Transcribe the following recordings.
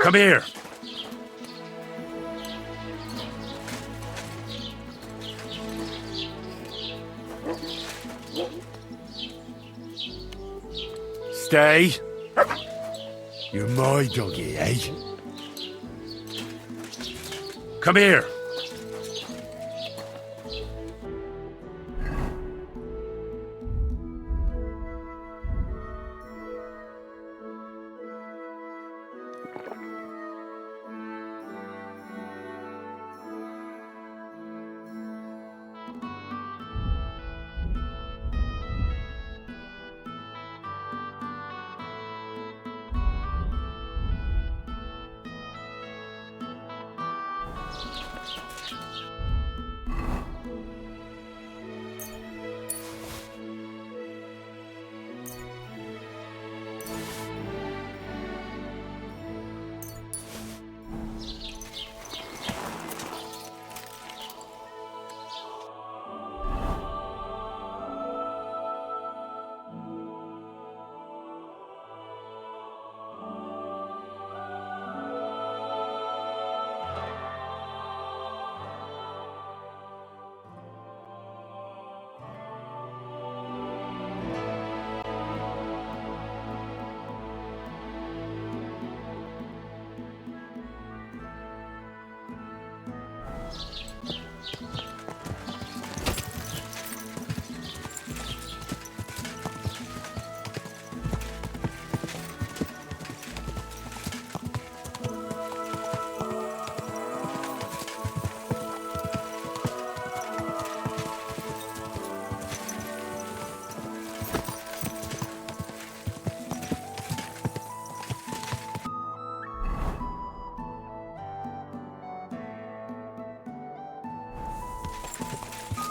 Come here. Stay. You're my doggy, eh? Come here.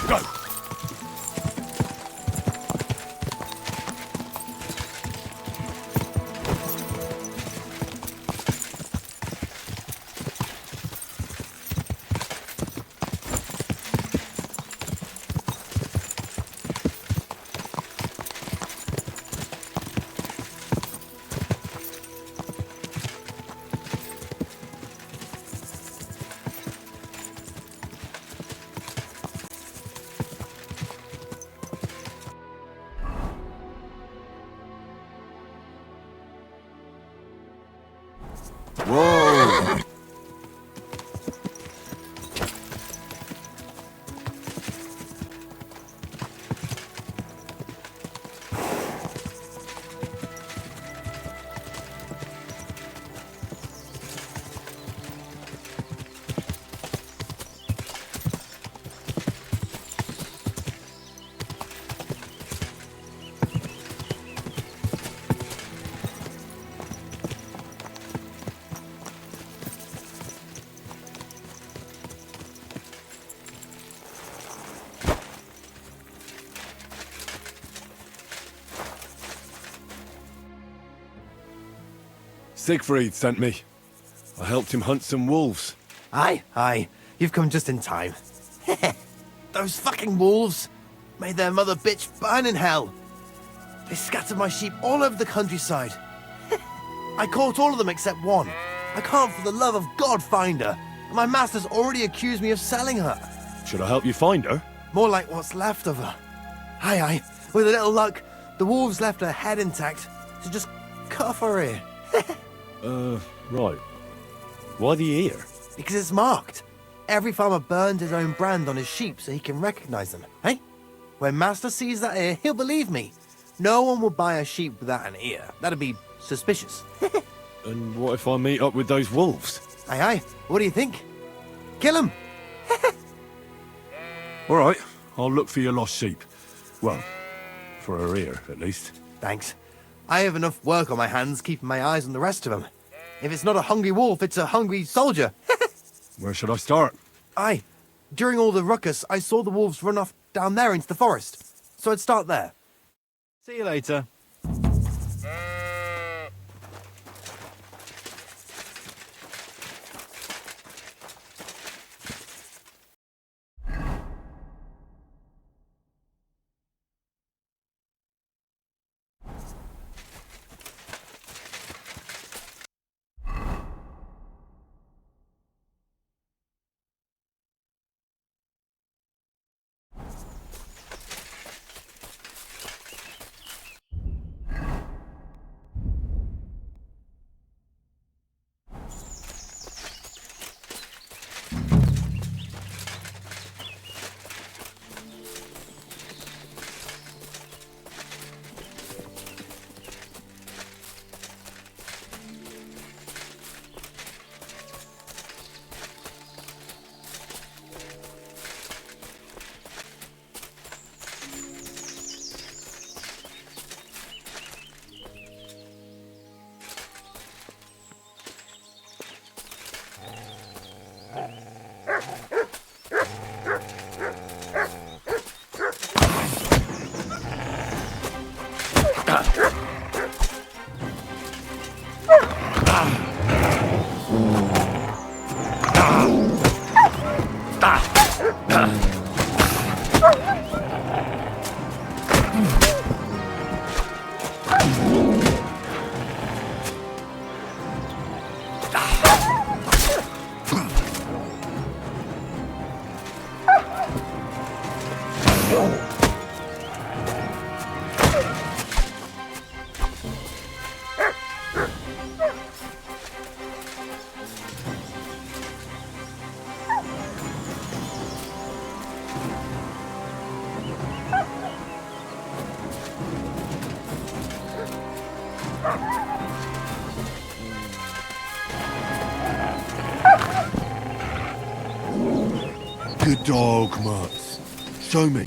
Go! Whoa! Siegfried sent me. I helped him hunt some wolves. Aye. You've come just in time. Those fucking wolves made their mother bitch burn in hell. They scattered my sheep all over the countryside. I caught all of them except one. I can't for the love of God find her. And my master's already accused me of selling her. Should I help you find her? More like what's left of her. Aye. With a little luck, the wolves left her head intact. So just cut off her ear. Right. Why the ear? Because it's marked. Every farmer burned his own brand on his sheep so he can recognize them, eh? When Master sees that ear, he'll believe me. No one will buy a sheep without an ear. That'd be suspicious. And what if I meet up with those wolves? Aye. What do you think? Kill him. All right, I'll look for your lost sheep. Well, for her ear, at least. Thanks. I have enough work on my hands keeping my eyes on the rest of them. If it's not a hungry wolf, it's a hungry soldier. Where should I start? Aye. During all the ruckus, I saw the wolves run off down there into the forest. So I'd start there. See you later. Good dog, Mutz. Show me.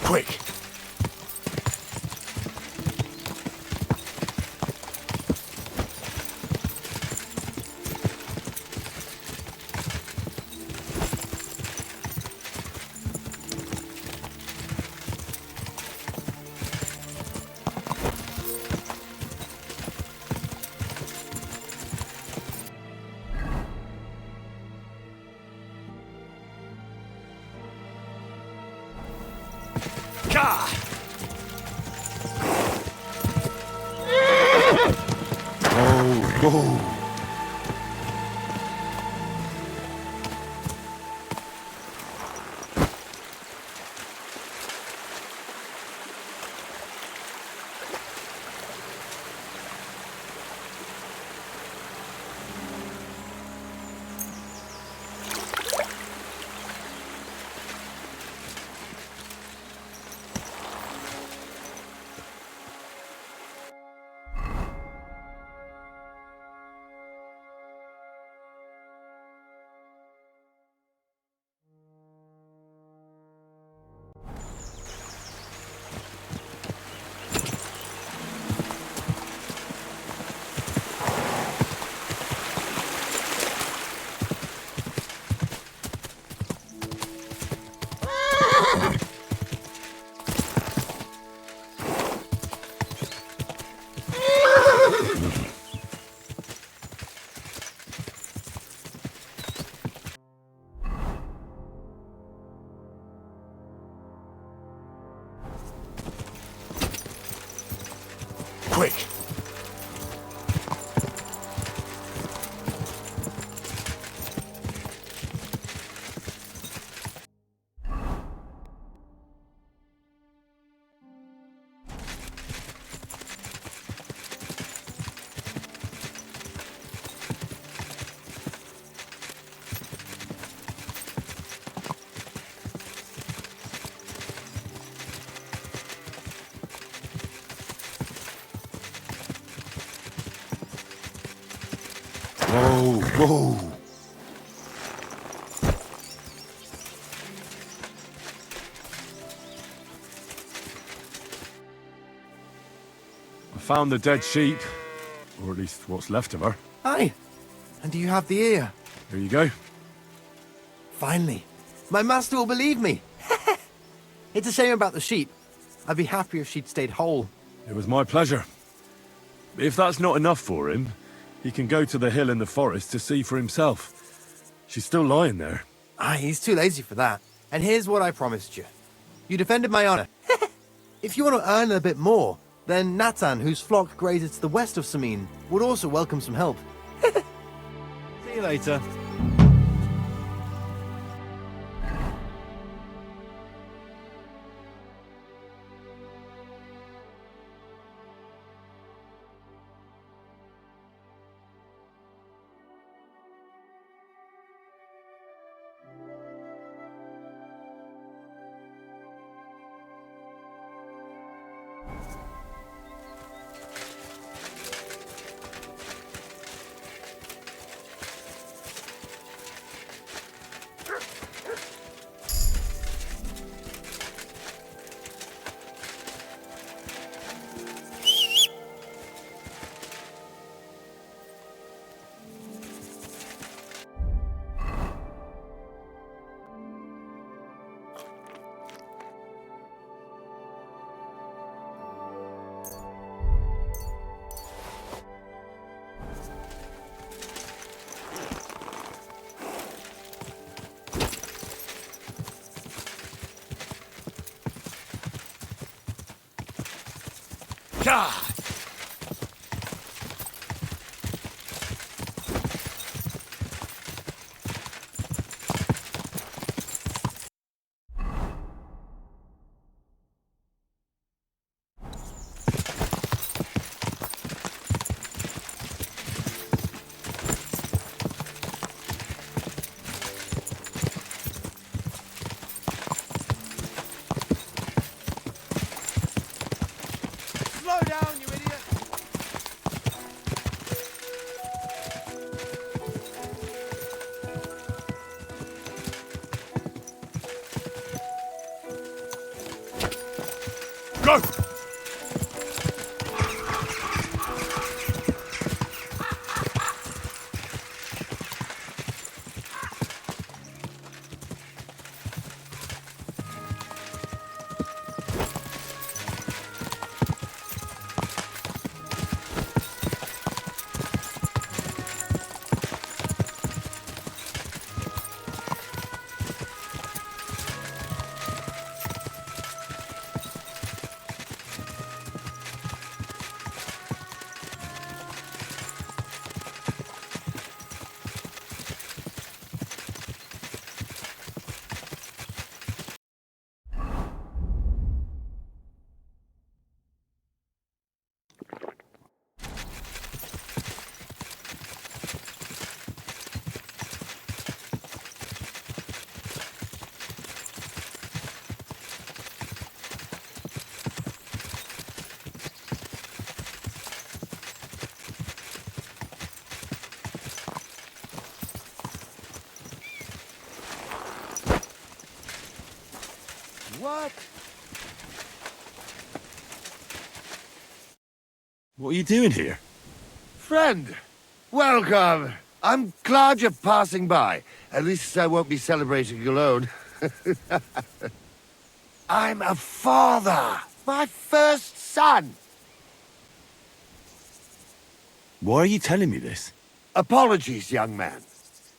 Quick! Gah! Oh, oh. Whoa! I found the dead sheep, or at least what's left of her. Aye. And do you have the ear? Here you go. Finally. My master will believe me. It's a shame about the sheep. I'd be happier if she'd stayed whole. It was my pleasure. If that's not enough for him, he can go to the hill in the forest to see for himself. She's still lying there. Aye, he's too lazy for that. And here's what I promised you. You defended my honor. If you want to earn a bit more, then Natan, whose flock grazes to the west of Samin, would also welcome some help. See you later. God! Slow down, you idiot! Go! What? What are you doing here? Friend, welcome. I'm glad you're passing by. At least I won't be celebrating alone. I'm a father. My first son. Why are you telling me this? Apologies, young man.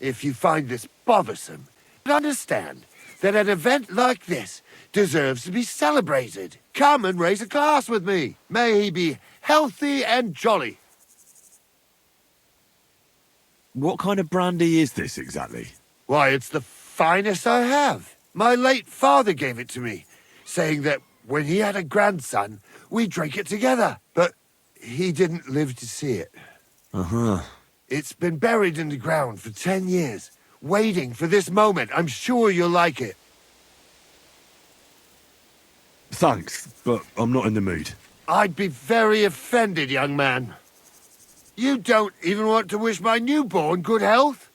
If you find this bothersome, understand that an event like this deserves to be celebrated. Come and raise a glass with me. May he be healthy and jolly. What kind of brandy is this exactly? Why, it's the finest I have. My late father gave it to me, saying that when he had a grandson, we drank it together. But he didn't live to see it. Uh-huh. It's been buried in the ground for 10 years, waiting for this moment. I'm sure you'll like it. Thanks, but I'm not in the mood. I'd be very offended, young man. You don't even want to wish my newborn good health?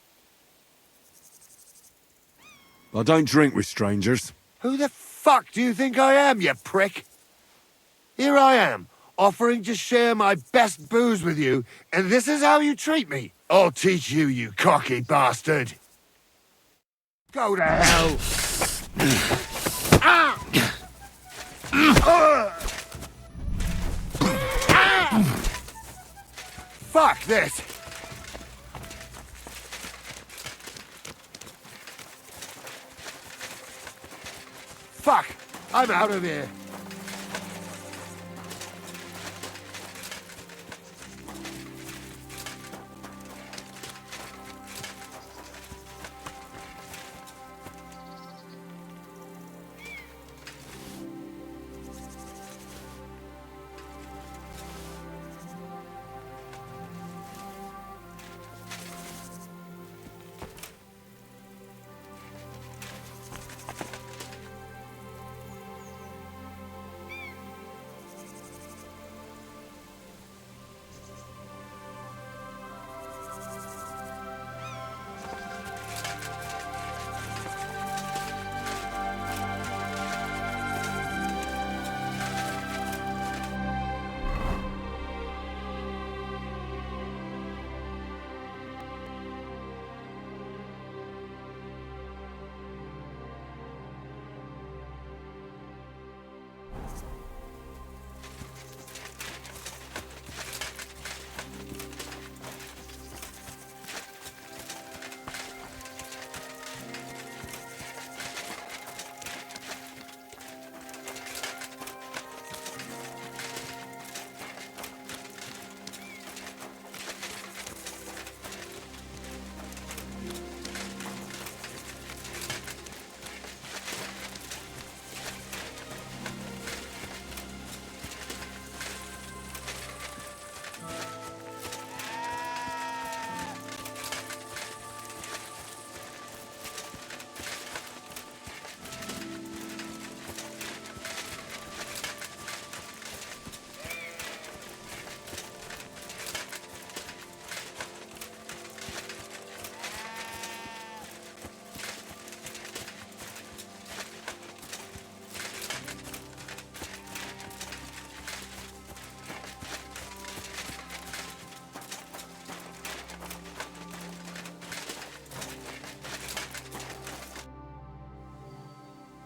I don't drink with strangers. Who the fuck do you think I am, you prick? Here I am, offering to share my best booze with you, and this is how you treat me. I'll teach you, you cocky bastard. Go to hell. Ah! Fuck this! Fuck! I'm out of here!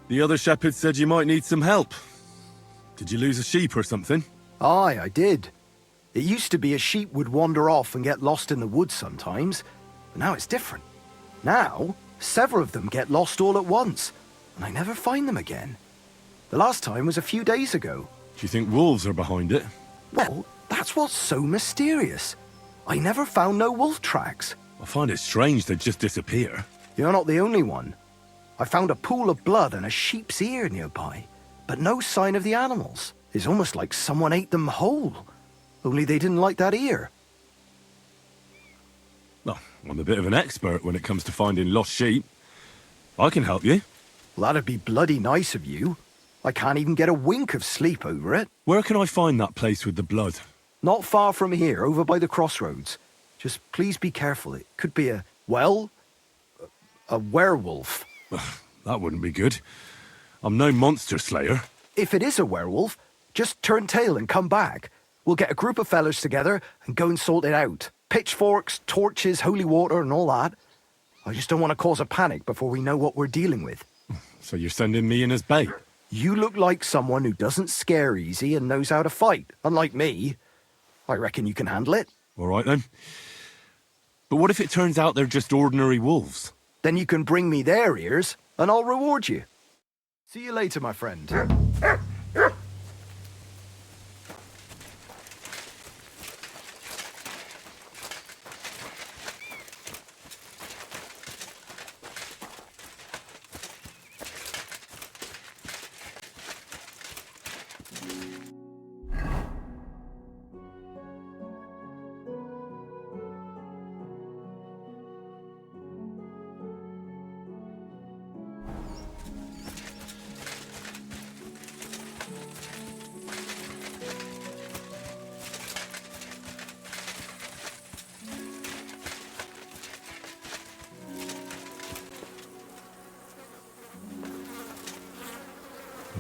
The other shepherd said you might need some help. Did you lose a sheep or something? Aye, I did. It used to be a sheep would wander off and get lost in the woods sometimes, but now it's different. Now, several of them get lost all at once, and I never find them again. The last time was a few days ago. Do you think wolves are behind it? Well, that's what's so mysterious. I never found no wolf tracks. I find it strange they just disappear. You're not the only one. I found a pool of blood and a sheep's ear nearby, but no sign of the animals. It's almost like someone ate them whole, only they didn't like that ear. Well, I'm a bit of an expert when it comes to finding lost sheep. I can help you. Well, that'd be bloody nice of you. I can't even get a wink of sleep over it. Where can I find that place with the blood? Not far from here, over by the crossroads. Just please be careful. It could be a werewolf. That wouldn't be good. I'm no monster slayer. If it is a werewolf, just turn tail and come back. We'll get a group of fellas together and go and sort it out. Pitchforks, torches, holy water and all that. I just don't want to cause a panic before we know what we're dealing with. So you're sending me in as bait? You look like someone who doesn't scare easy and knows how to fight, unlike me. I reckon you can handle it. All right then. But what if it turns out they're just ordinary wolves? Then you can bring me their ears, and I'll reward you. See you later, my friend.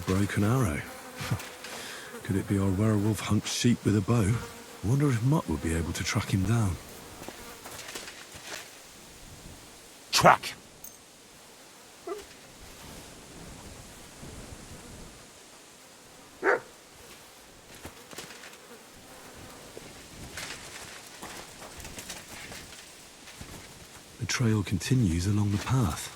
broken arrow. Could it be our werewolf hunts sheep with a bow? I wonder if Mutt will be able to track him down. Track. The trail continues along the path.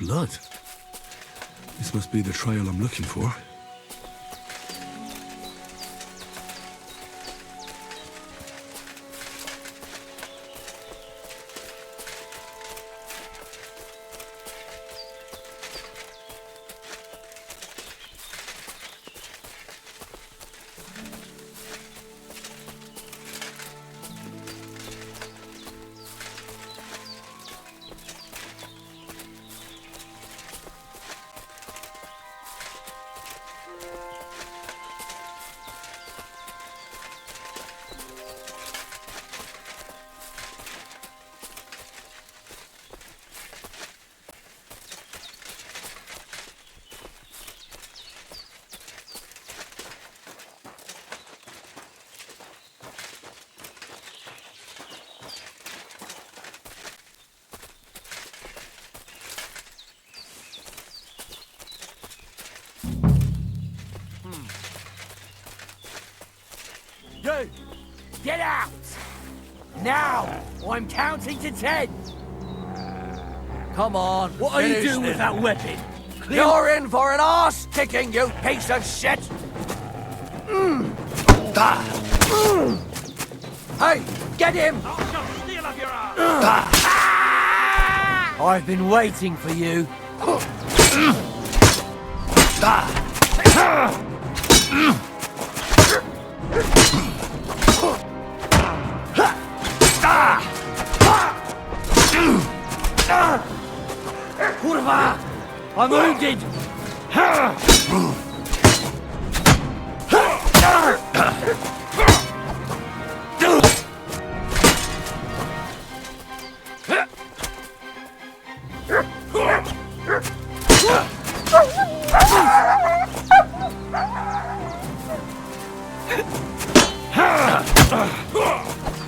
Blood. This must be the trail I'm looking for. You! Get out! Now! I'm counting to 10! Come on, what are you doing with that weapon? You're in for an arse-kicking, you piece of shit! Hey, get him! I've been waiting for you. Kurwa! I'm wounded!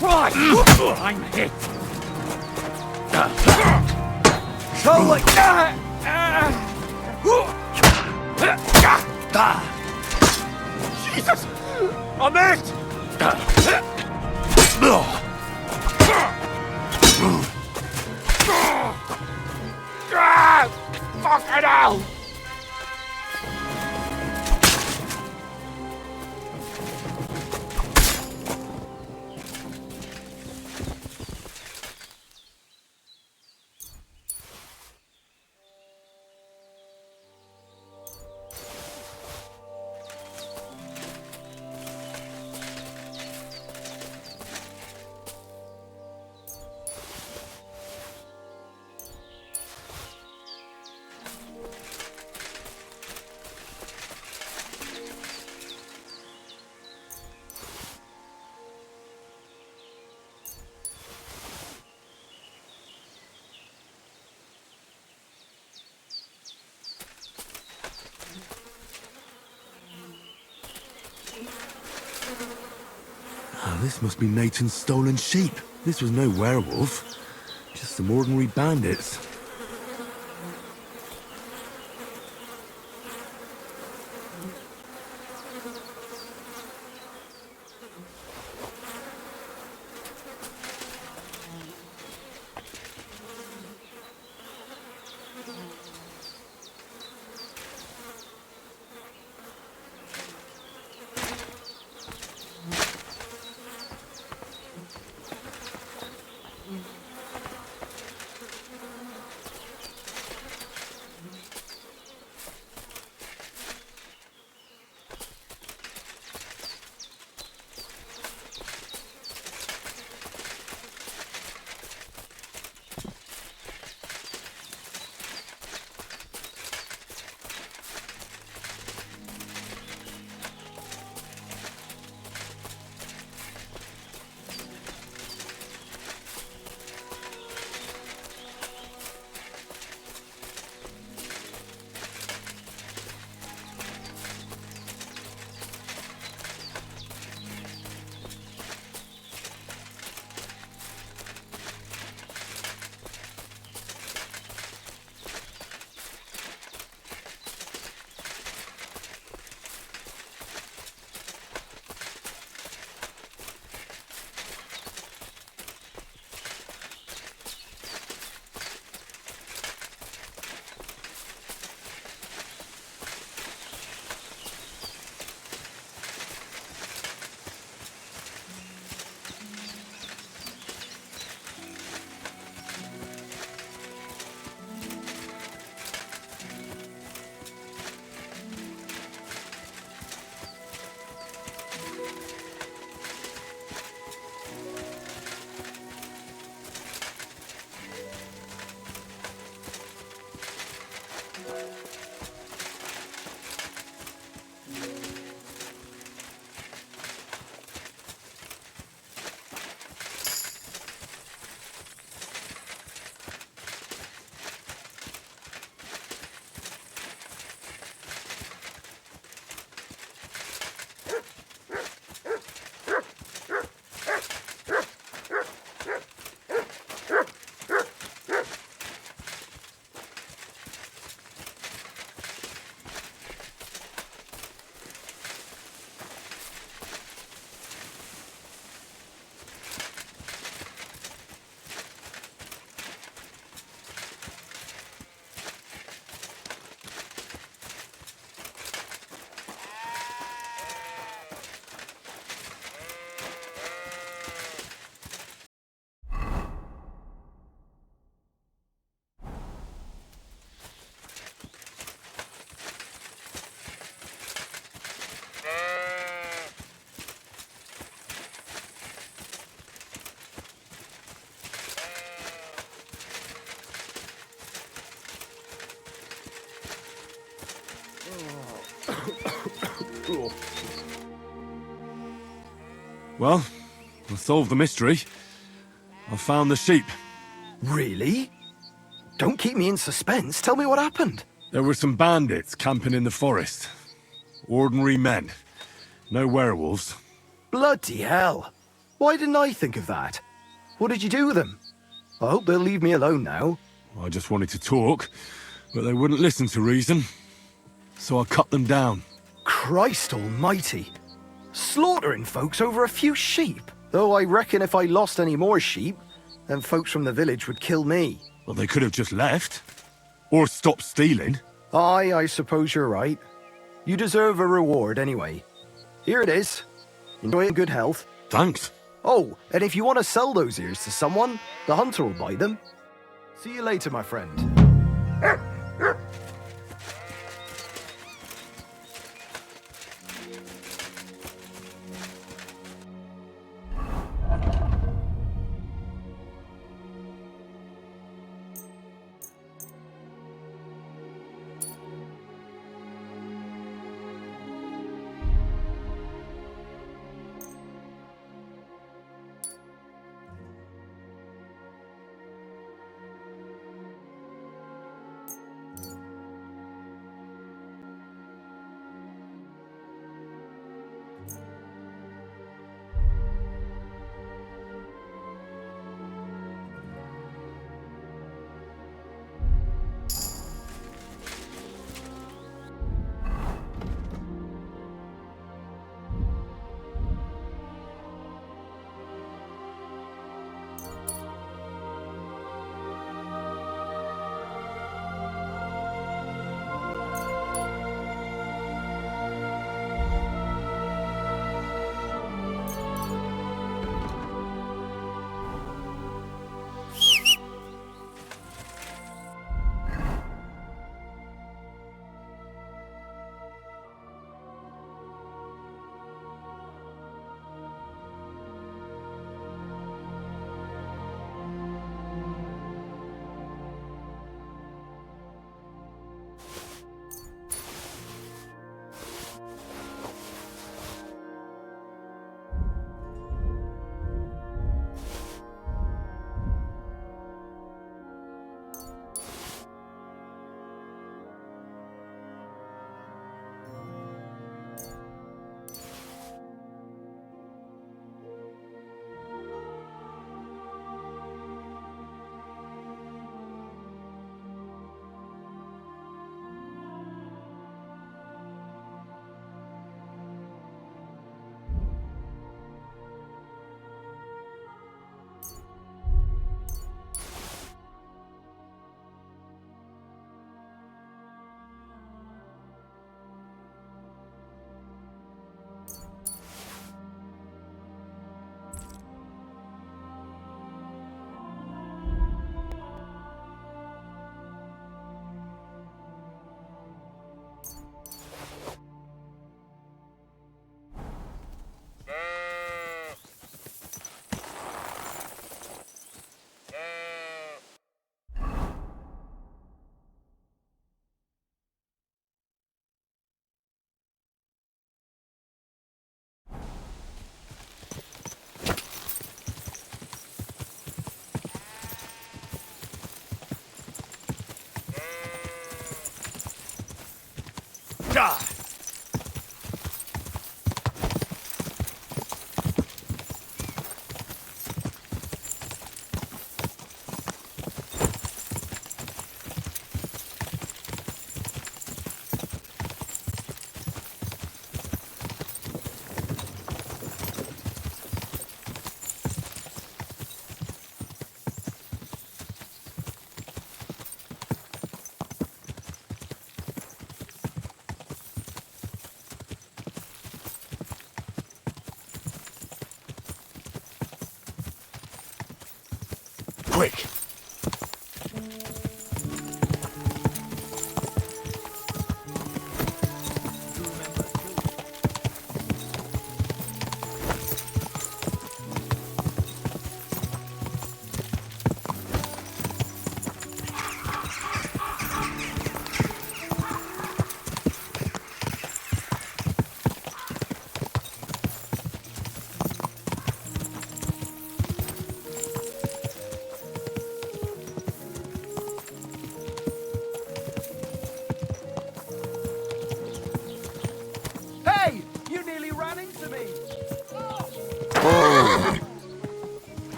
Right! I'm hit! So Jesus! I'm hit! Fucking hell! This must be Nathan's stolen sheep. This was no werewolf, just some ordinary bandits. Well, I solved the mystery. I found the sheep. Really? Don't keep me in suspense. Tell me what happened. There were some bandits camping in the forest. Ordinary men. No werewolves. Bloody hell. Why didn't I think of that? What did you do with them? I hope they'll leave me alone now. I just wanted to talk, but they wouldn't listen to reason. So I cut them down. Christ almighty. Slaughtering folks over a few sheep. Though I reckon if I lost any more sheep, then folks from the village would kill me. Well, they could have just left. Or stopped stealing. Aye, I suppose you're right. You deserve a reward anyway. Here it is. Enjoy in good health. Thanks. Oh, and if you want to sell those ears to someone, the hunter will buy them. See you later, my friend. Quick!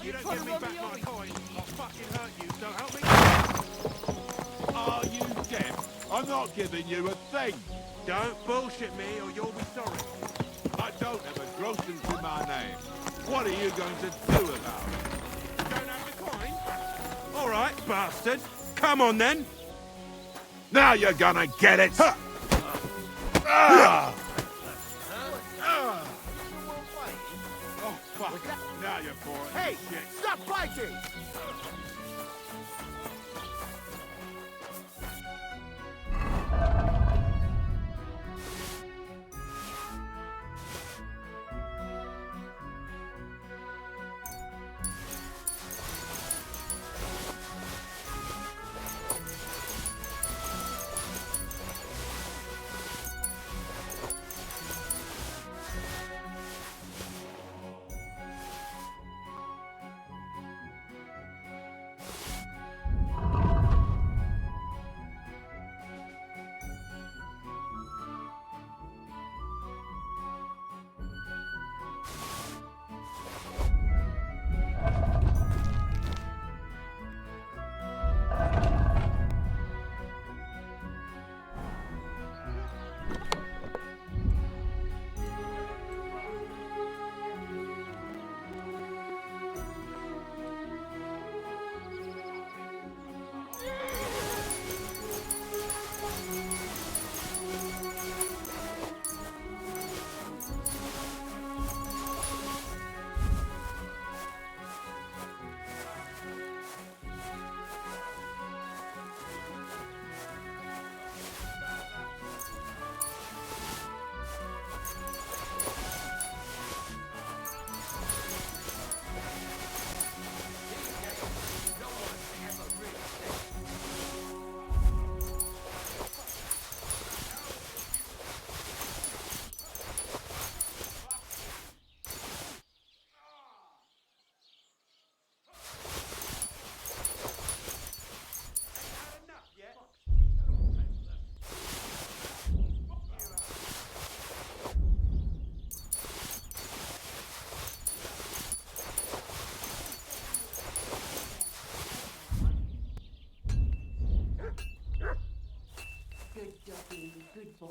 You don't give me back my coin, I'll fucking hurt you, so help me. Are you deaf? I'm not giving you a thing. Don't bullshit me or you'll be sorry. I don't have a grossing to my name. What are you going to do about it? You don't have the coin? All right, bastard. Come on then. Now you're gonna get it. Ah! Oh, fuck. Now you're boring. Hey, Shit. stop fighting! Good doggy, good boy.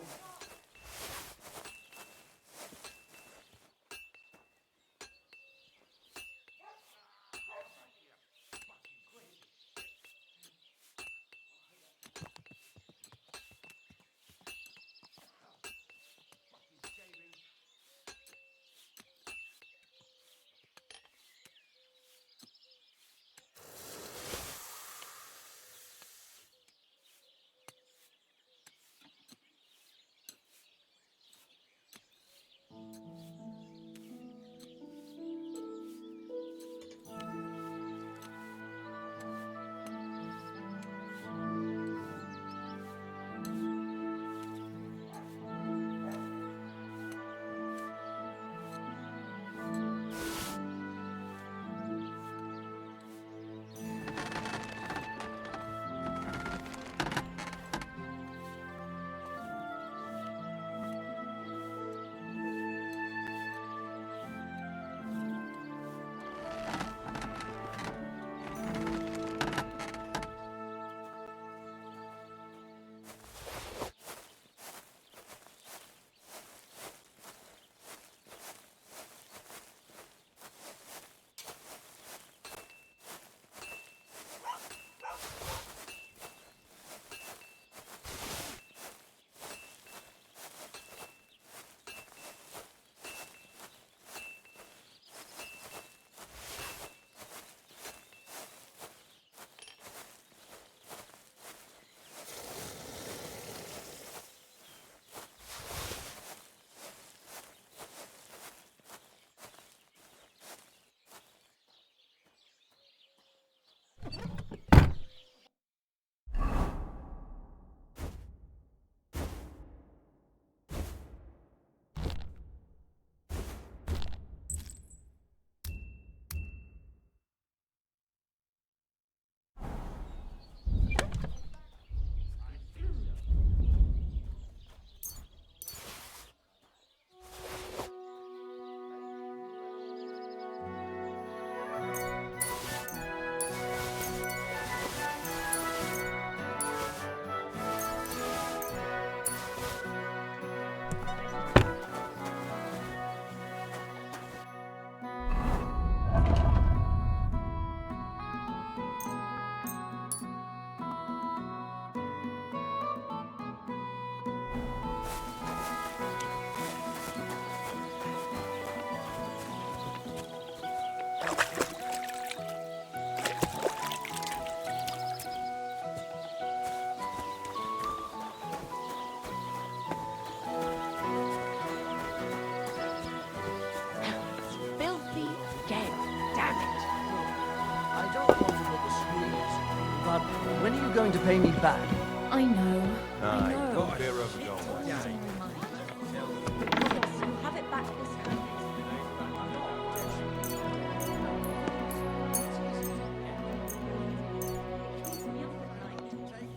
to pay me back. I know. I Aye, know. got a beer over gold. Yes, you'll have it back this time.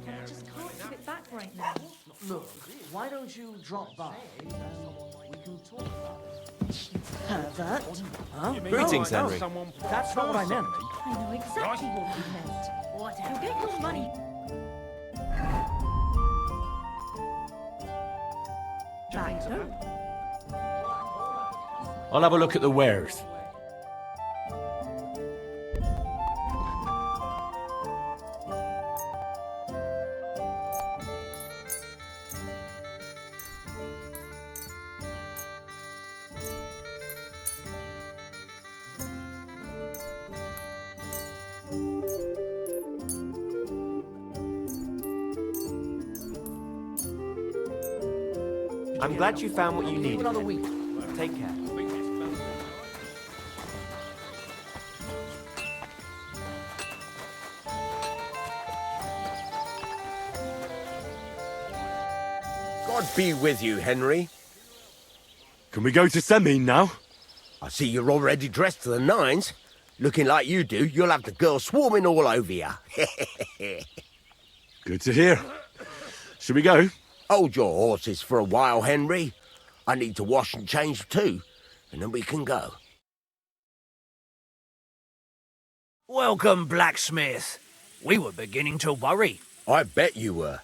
I just can't give it back right now. Look, why don't you drop by and we can talk about it? Pervert. Huh? Greetings, No, Henry. that's not what I meant. I know exactly what you meant. Whatever. Get your money. Back, no? I'll have a look at the wares. I'm glad you found what you Leave needed. another week. Take care. God be with you, Henry. Can we go to Semine now? I see you're already dressed to the nines. Looking like you do, you'll have the girls swarming all over you. Good to hear. Shall we go? Hold your horses for a while, Henry. I need to wash and change too, and then we can go. Welcome, blacksmith. We were beginning to worry. I bet you were.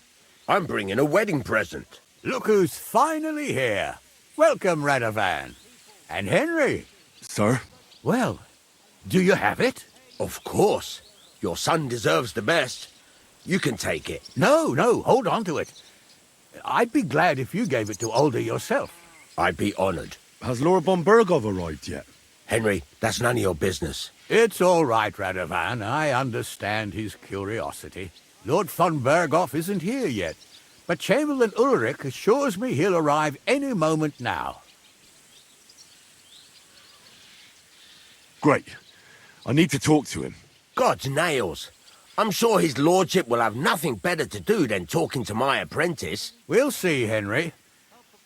I'm bringing a wedding present. Look who's finally here. Welcome, Radovan. And Henry. Sir? Well, do you have it? Of course. Your son deserves the best. You can take it. No, hold on to it. I'd be glad if you gave it to Older yourself. I'd be honoured. Has Laura von Bergov arrived yet? Henry, that's none of your business. It's all right, Radovan. I understand his curiosity. Lord von Berghoff isn't here yet, but Chamberlain Ulrich assures me he'll arrive any moment now. Great. I need to talk to him. God's nails. I'm sure his lordship will have nothing better to do than talking to my apprentice. We'll see, Henry.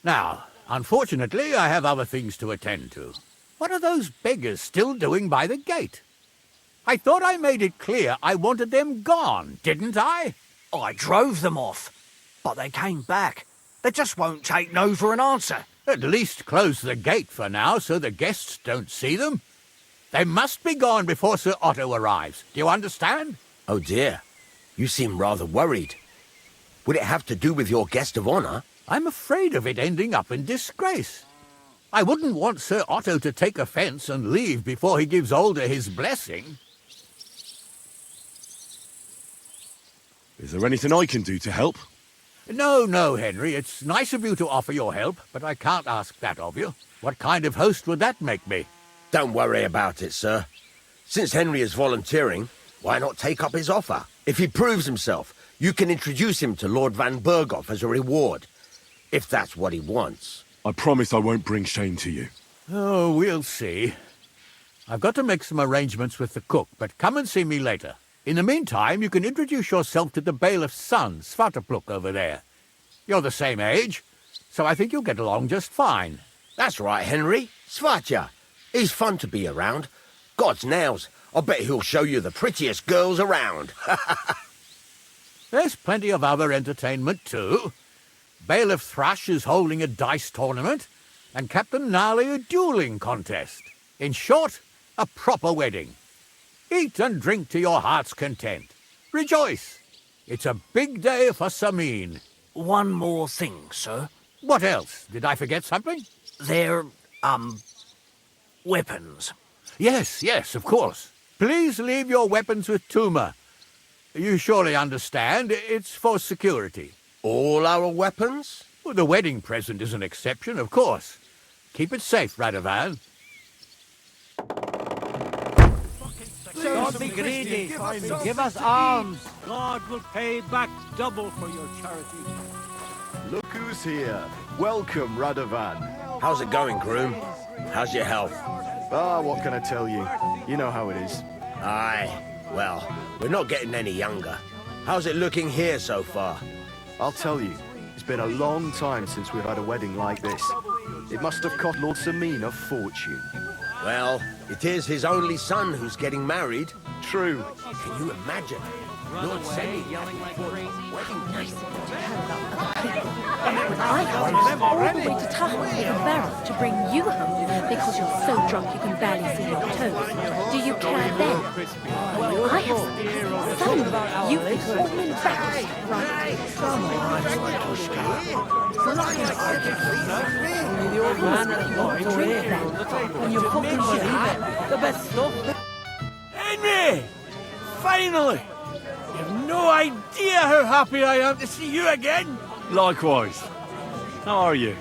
Now, unfortunately, I have other things to attend to. What are those beggars still doing by the gate? I thought I made it clear I wanted them gone, didn't I? I drove them off, but they came back. They just won't take no for an answer. At least close the gate for now so the guests don't see them. They must be gone before Sir Otto arrives. Do you understand? Oh dear, you seem rather worried. Would it have to do with your guest of honour? I'm afraid of it ending up in disgrace. I wouldn't want Sir Otto to take offence and leave before he gives Older his blessing. Is there anything I can do to help? No, Henry. It's nice of you to offer your help, but I can't ask that of you. What kind of host would that make me? Don't worry about it, sir. Since Henry is volunteering, why not take up his offer? If he proves himself, you can introduce him to Lord Van Berghoff as a reward, if that's what he wants. I promise I won't bring shame to you. Oh, we'll see. I've got to make some arrangements with the cook, but come and see me later. In the meantime, you can introduce yourself to the bailiff's son, Svartapluk, over there. You're the same age, so I think you'll get along just fine. That's right, Henry. Svatja. He's fun to be around. God's nails, I bet he'll show you the prettiest girls around. There's plenty of other entertainment, too. Bailiff Thrush is holding a dice tournament, and Captain Gnarly a dueling contest. In short, a proper wedding. Eat and drink to your heart's content. Rejoice. It's a big day for Sameen. One more thing, sir. What else? Did I forget something? They're, weapons. Yes, of course. Please leave your weapons with Tuma. You surely understand, it's for security. All our weapons? Well, the wedding present is an exception, of course. Keep it safe, Radovan. Don't be greedy. Give us alms. God will pay back double for your charity. Look who's here. Welcome, Radovan. How's it going, groom? How's your health? Ah, what can I tell you? You know how it is. Aye, well, we're not getting any younger. How's it looking here so far? I'll tell you, it's been a long time since we've had a wedding like this. It must have cost Lord Samin a fortune. Well, it is his only son who's getting married. True. Can you imagine? Lord Samin yelling like wedding present. I had to come all the way to Tahiti with a barrel to bring you home because you're so drunk you can barely see your toes. Do you care then? Well, I have something. Suddenly, you feel all embarrassed, right? Come on, the old man and the boy Drink then, and you'll fucking believe it. the best stuff. Henry! Finally! You have no idea how happy I am to see you again. Likewise. How are you?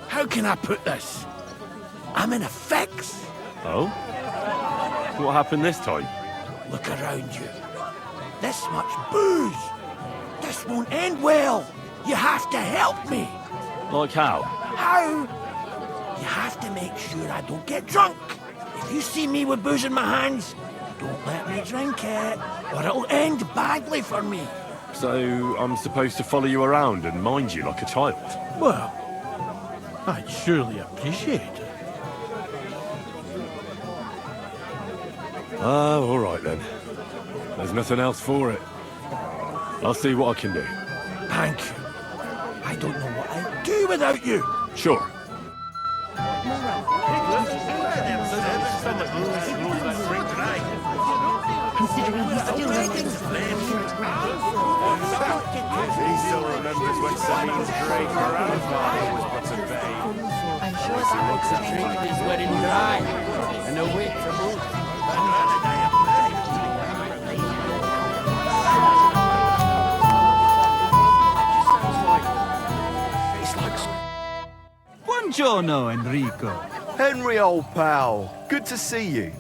How can I put this? I'm in a fix. Oh? What happened this time? Look around you. This much booze. This won't end well. You have to help me. Like how? How? You have to make sure I don't get drunk. If you see me with booze in my hands, don't let me drink it, or it'll end badly for me. So I'm supposed to follow you around and mind you like a child? Well, I'd surely appreciate it. Oh, all right then. There's nothing else for it. I'll see what I can do. Thank you. I don't know what I'd do without you. Sure. Considering he's still living. He still remembers when Samin's great grandfather was but a babe. I'm sure that will change His wedding dry, and a week to boot. Buongiorno, Enrico. Henry, old pal. Good to see you.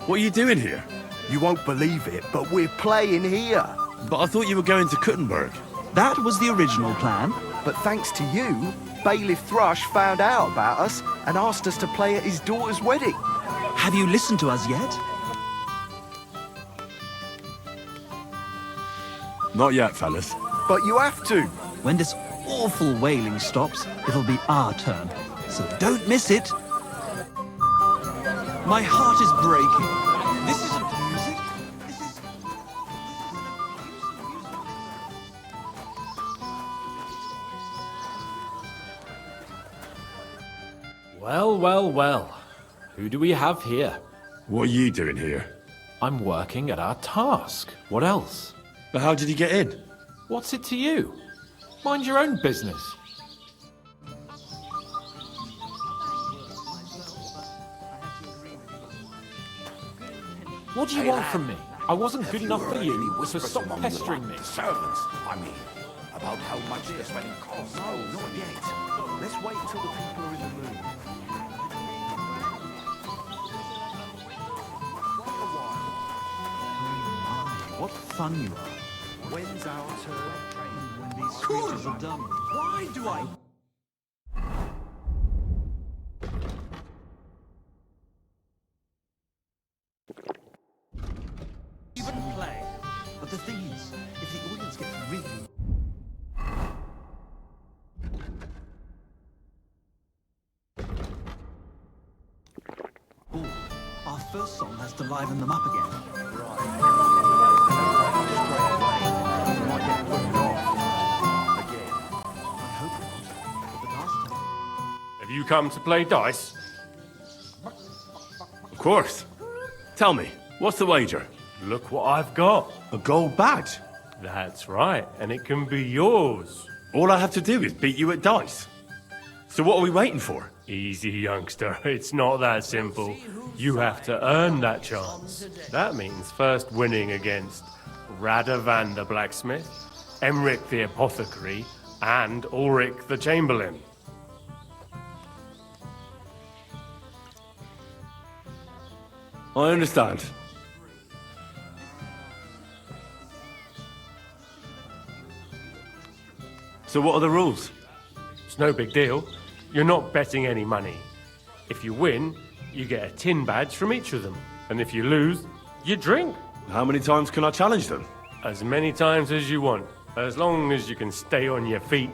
What are you doing here? You won't believe it, but we're playing here. But I thought you were going to Kuttenberg. That was the original plan. But thanks to you, Bailiff Thrush found out about us and asked us to play at his daughter's wedding. Have you listened to us yet? Not yet, fellas. But you have to. When this awful wailing stops, it'll be our turn. So don't miss it. My heart is breaking. This isn't music. This is... Well, well, well. Who do we have here? What are you doing here? I'm working at our task. What else? But how did you get in? What's it to you? Mind your own business. What do you want from me? I wasn't good enough for you, so stop pestering me. Servants, I mean, about how much this wedding costs. No, not yet. Let's wait until the people are in the mood. What fun you are. When's our turn? When these creatures are done. Why do I... Even play. But the thing is, if the audience gets really... Ooh, our first song has to liven them up again. Have you come to play dice? Of course. Tell me, what's the wager? Look what I've got. A gold badge. That's right, and it can be yours. All I have to do is beat you at dice. So what are we waiting for? Easy, youngster. It's not that simple. You have to earn that chance. That means first winning against Radovan the blacksmith, Emric the apothecary, and Ulrich the chamberlain. I understand. So what are the rules? It's no big deal. You're not betting any money. If you win, you get a tin badge from each of them. And if you lose, you drink. How many times can I challenge them? As many times as you want, as long as you can stay on your feet.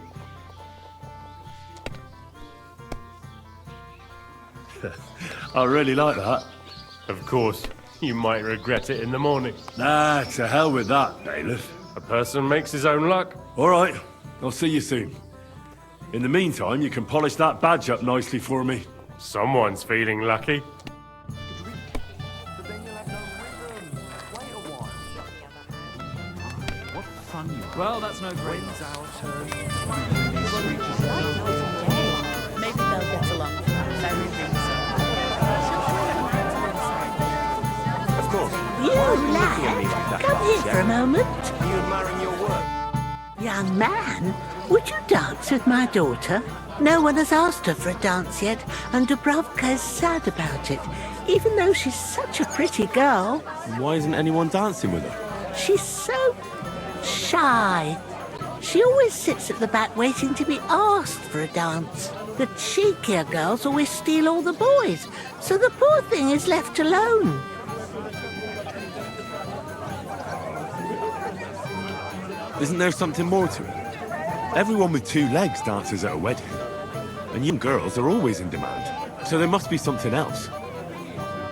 I really like that. Of course, you might regret it in the morning. Nah, to hell with that, bailiff. A person makes his own luck. All right, I'll see you soon. In the meantime, you can polish that badge up nicely for me. Someone's feeling lucky. Well, that's no great. Maybe they'll get along. Very Of course. You lad, come here for a moment. Are you admiring your work? Young man, would you dance with my daughter? No one has asked her for a dance yet, and Dubravka is sad about it, even though she's such a pretty girl. Why isn't anyone dancing with her? She's so shy. She always sits at the back waiting to be asked for a dance. The cheekier girls always steal all the boys, so the poor thing is left alone. Isn't there something more to it? Everyone with two legs dances at a wedding. And young girls are always in demand. So there must be something else.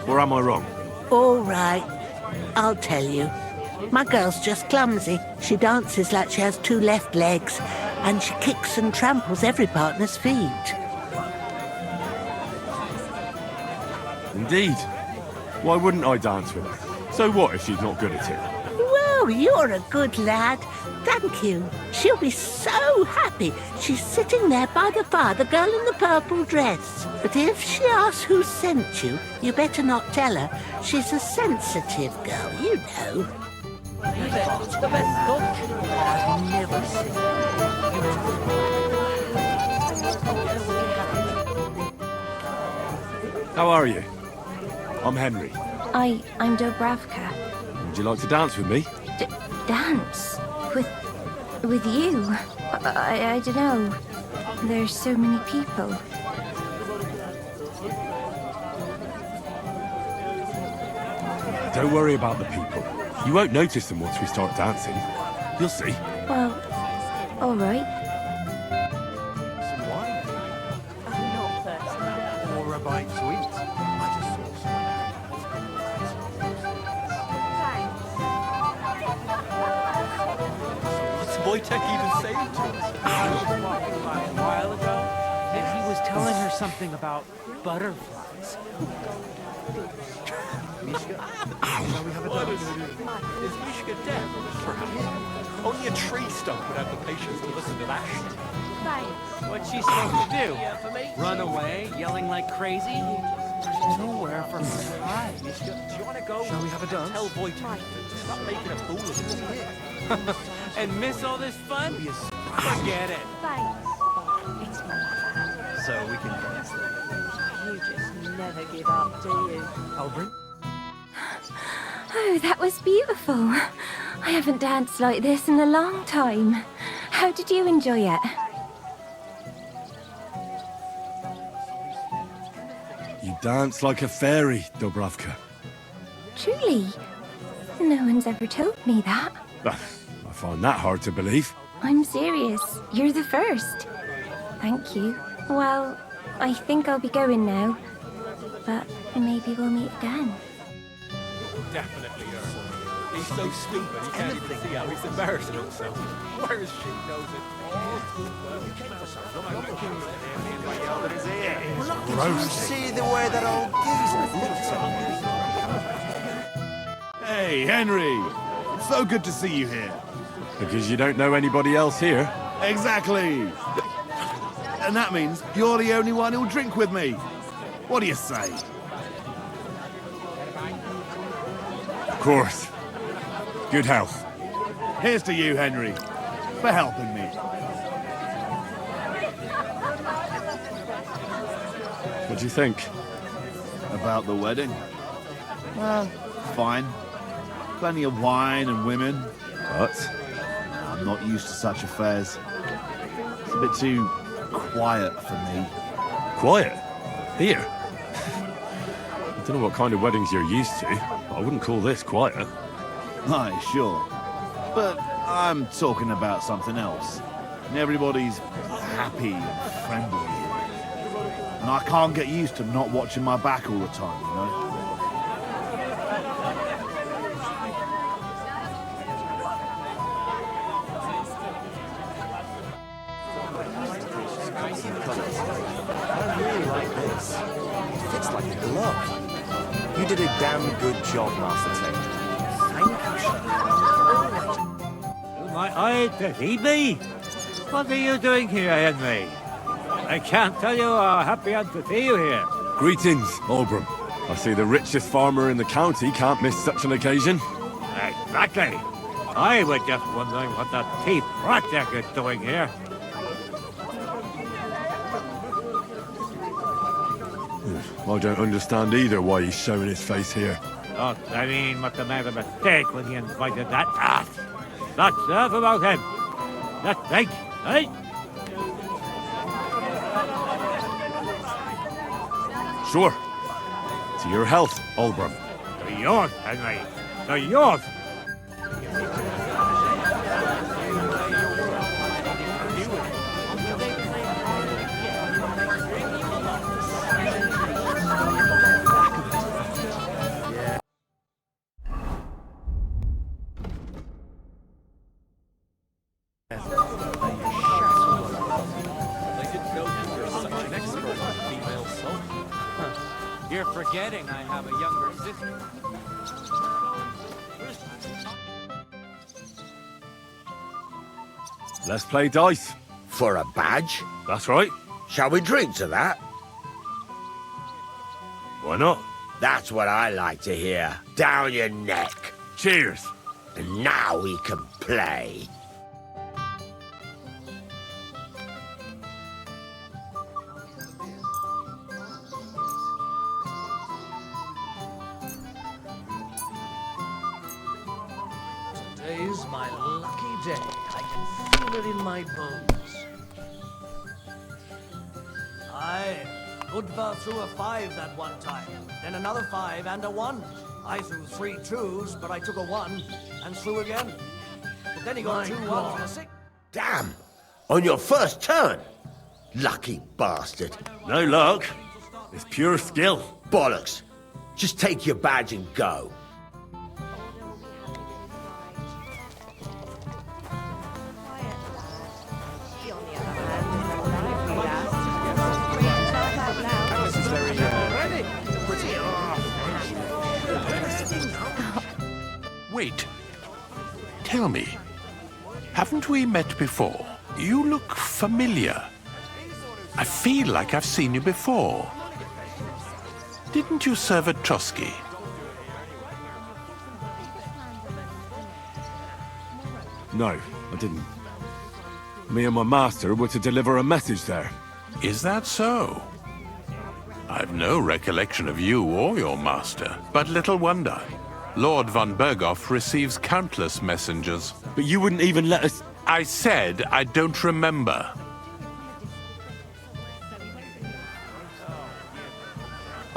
Or am I wrong? All right, I'll tell you. My girl's just clumsy. She dances like she has two left legs, and she kicks and tramples every partner's feet. Indeed. Why wouldn't I dance with her? So what if she's not good at it? Well, you're a good lad. Thank you. She'll be so happy. She's sitting there by the fire, the girl in the purple dress. But if she asks who sent you, you better not tell her. She's a sensitive girl, you know. The best cook I've never seen. How are you? I'm Henry. I'm Dubravka. Would you like to dance with me? Dance? With you? I don't know. There's so many people. Don't worry about the people. You won't notice them once we start dancing. You'll see. Well, all right. Some wine? I'm not thirsty. Or a bite to eat. I just saw What's Wojtek even saying to us? A while ago, and he was telling her something about butterflies. Mishka, shall we have a dance? Is Mishka dead? Perhaps. Only a tree stump would have the patience to listen to that shit. What's she supposed to do? Run away, yelling like crazy? There's nowhere for her to hide. Mishka, do you want to go? Shall we have a dance? Tell Wojtek to stop making a fool of himself. And miss all this fun? Forget it. It's not. So we can dance then. You just never give up, do you? I'll bring... Oh, that was beautiful. I haven't danced like this in a long time. How did you enjoy it? You dance like a fairy, Dubravka. Truly? No one's ever told me that. I find that hard to believe. I'm serious. You're the first. Thank you. Well, I think I'll be going now. But maybe we'll meet again. Definitely her. He's so stupid, he can't even see how he's embarrassing himself. Whereas she knows it. Did you see the way that old geezer looked at me? Hey, Henry! It's so good to see you here. Because you don't know anybody else here. Exactly! And that means you're the only one who'll drink with me. What do you say? Of course. Good health. Here's to you, Henry, for helping me. What do you think? About the wedding? Well, fine. Plenty of wine and women. But? I'm not used to such affairs. It's a bit too quiet for me. Quiet? Here? Don't know what kind of weddings you're used to, but I wouldn't call this quiet. Aye, sure. But I'm talking about something else. And everybody's happy and friendly. And I can't get used to not watching my back all the time, you know? I really like this. It fits like a glove. You did a damn good job, Master Tate. My eye defeat me? What are you doing here, Henry? I can't tell you how happy I'm to see you here. Greetings, Oberon. I see the richest farmer in the county can't miss such an occasion. Exactly. I was just wondering what that Tate project is doing here. I don't understand either why he's showing his face here. Look, I mean, must have made a mistake when he invited that ass. Not serve about him. Let's think, eh? Sure. To your health, Oberon. To yours, Henry. To yours. You're forgetting I have a younger sister. Let's play dice. For a badge? That's right. Shall we drink to that? Why not? That's what I like to hear. Down your neck. Cheers. And now we can play. Today's my lucky day. I can feel it in my bones. Aye, Udvar threw a 5 that one time, then another 5 and a 1. I threw 3 2s, but I took a 1 and threw again. But then he got 2 1s and a 6. Damn! On your first turn! Lucky bastard. No luck. It's pure skill. Bollocks. Just take your badge and go. Wait. Tell me, haven't we met before? You look familiar. I feel like I've seen you before. Didn't you serve at Trotsky? No, I didn't. Me and my master were to deliver a message there. Is that so? I've no recollection of you or your master, but little wonder. Lord von Berghoff receives countless messengers. But you wouldn't even let us... I said I don't remember.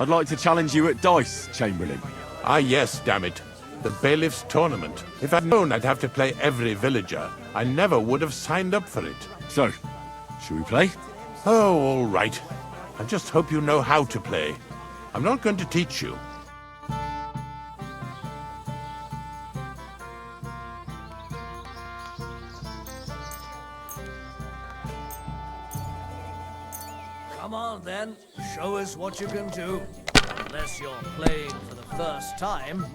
I'd like to challenge you at dice, Chamberlain. Ah, yes, damn it. The bailiff's tournament. If I'd known I'd have to play every villager, I never would have signed up for it. So, should we play? Oh, all right. I just hope you know how to play. I'm not going to teach you. Come on, then. Show us what you can do. Unless you're playing for the first time.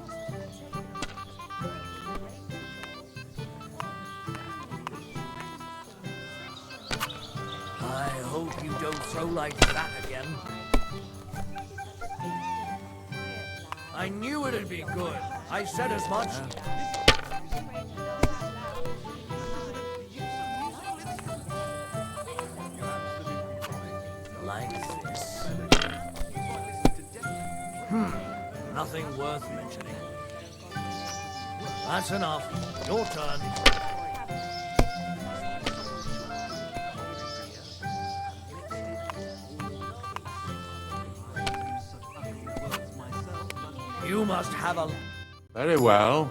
I hope you don't throw like that again. I knew it'd be good. I said as much. Like this. Nothing worth mentioning. That's enough. Your turn. You must have a... Very well.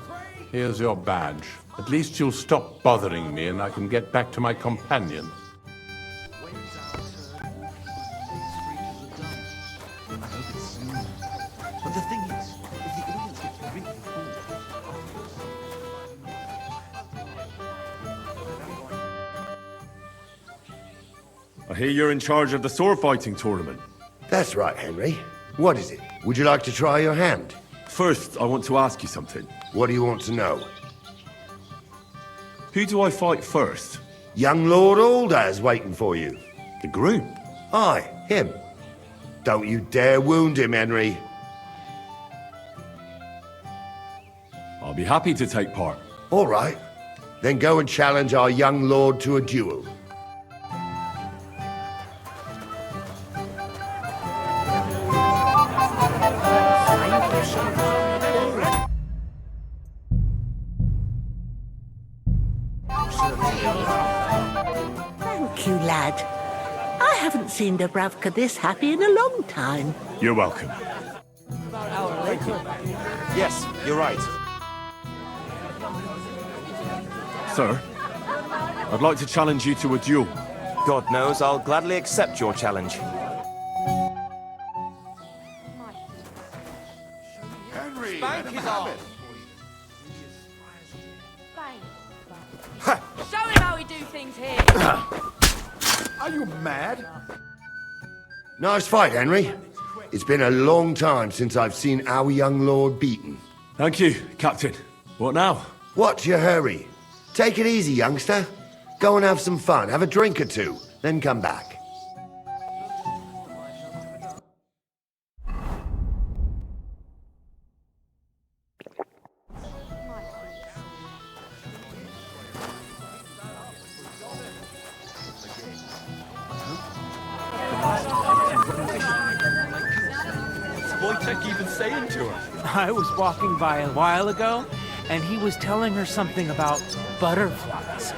Here's your badge. At least you'll stop bothering me and I can get back to my companions. But the thing is, if the audience gets really full... I hear you're in charge of the sword fighting tournament. That's right, Henry. What is it? Would you like to try your hand? First, I want to ask you something. What do you want to know? Who do I fight first? Young Lord Alder's waiting for you. The groom? Aye, him. Don't you dare wound him, Henry. I'll be happy to take part. All right. Then go and challenge our young lord to a duel. Thank you, lad. I haven't seen Dubravka this happy in a long time. You're welcome. Yes, you're right. Sir, I'd like to challenge you to a duel. God knows I'll gladly accept your challenge. Henry, Spank let him his have arm. it. Show him how we do things here. Are you mad? Nice fight, Henry. It's been a long time since I've seen our young lord beaten. Thank you, Captain. What now? What's your hurry? Take it easy, youngster. Go and have some fun. Have a drink or two, then come back. What's Wojtek even saying to her? I was walking by a while ago, and he was telling her something about butterflies.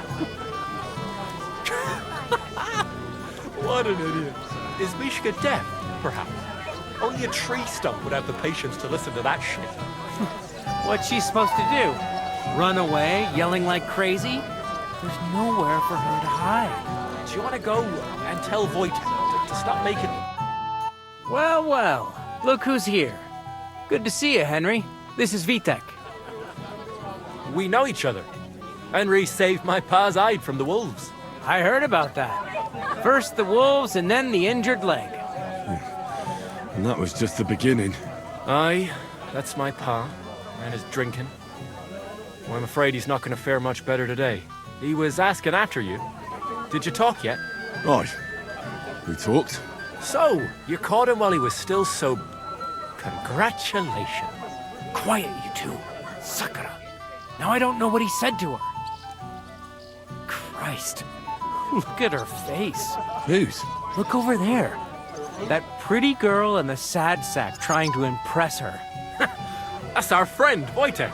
What an idiot. Is Mishka deaf, perhaps? Only a tree stump would have the patience to listen to that shit. What's she supposed to do? Run away, yelling like crazy? There's nowhere for her to hide. Do you want to go and tell Wojtek to stop making... Well, well, look who's here. Good to see you, Henry. This is Vitek. We know each other. Henry saved my pa's hide from the wolves. I heard about that. First the wolves and then the injured leg. And that was just the beginning. Aye, that's my pa, and his drinking. Well, I'm afraid he's not going to fare much better today. He was asking after you. Did you talk yet? Right. We talked. So, you caught him while he was still sober. Congratulations. Quiet, you two. Sakura. Now I don't know what he said to her. Christ. Look at her face. Whose? Look over there. That pretty girl and the sad sack trying to impress her. That's our friend, Wojtek.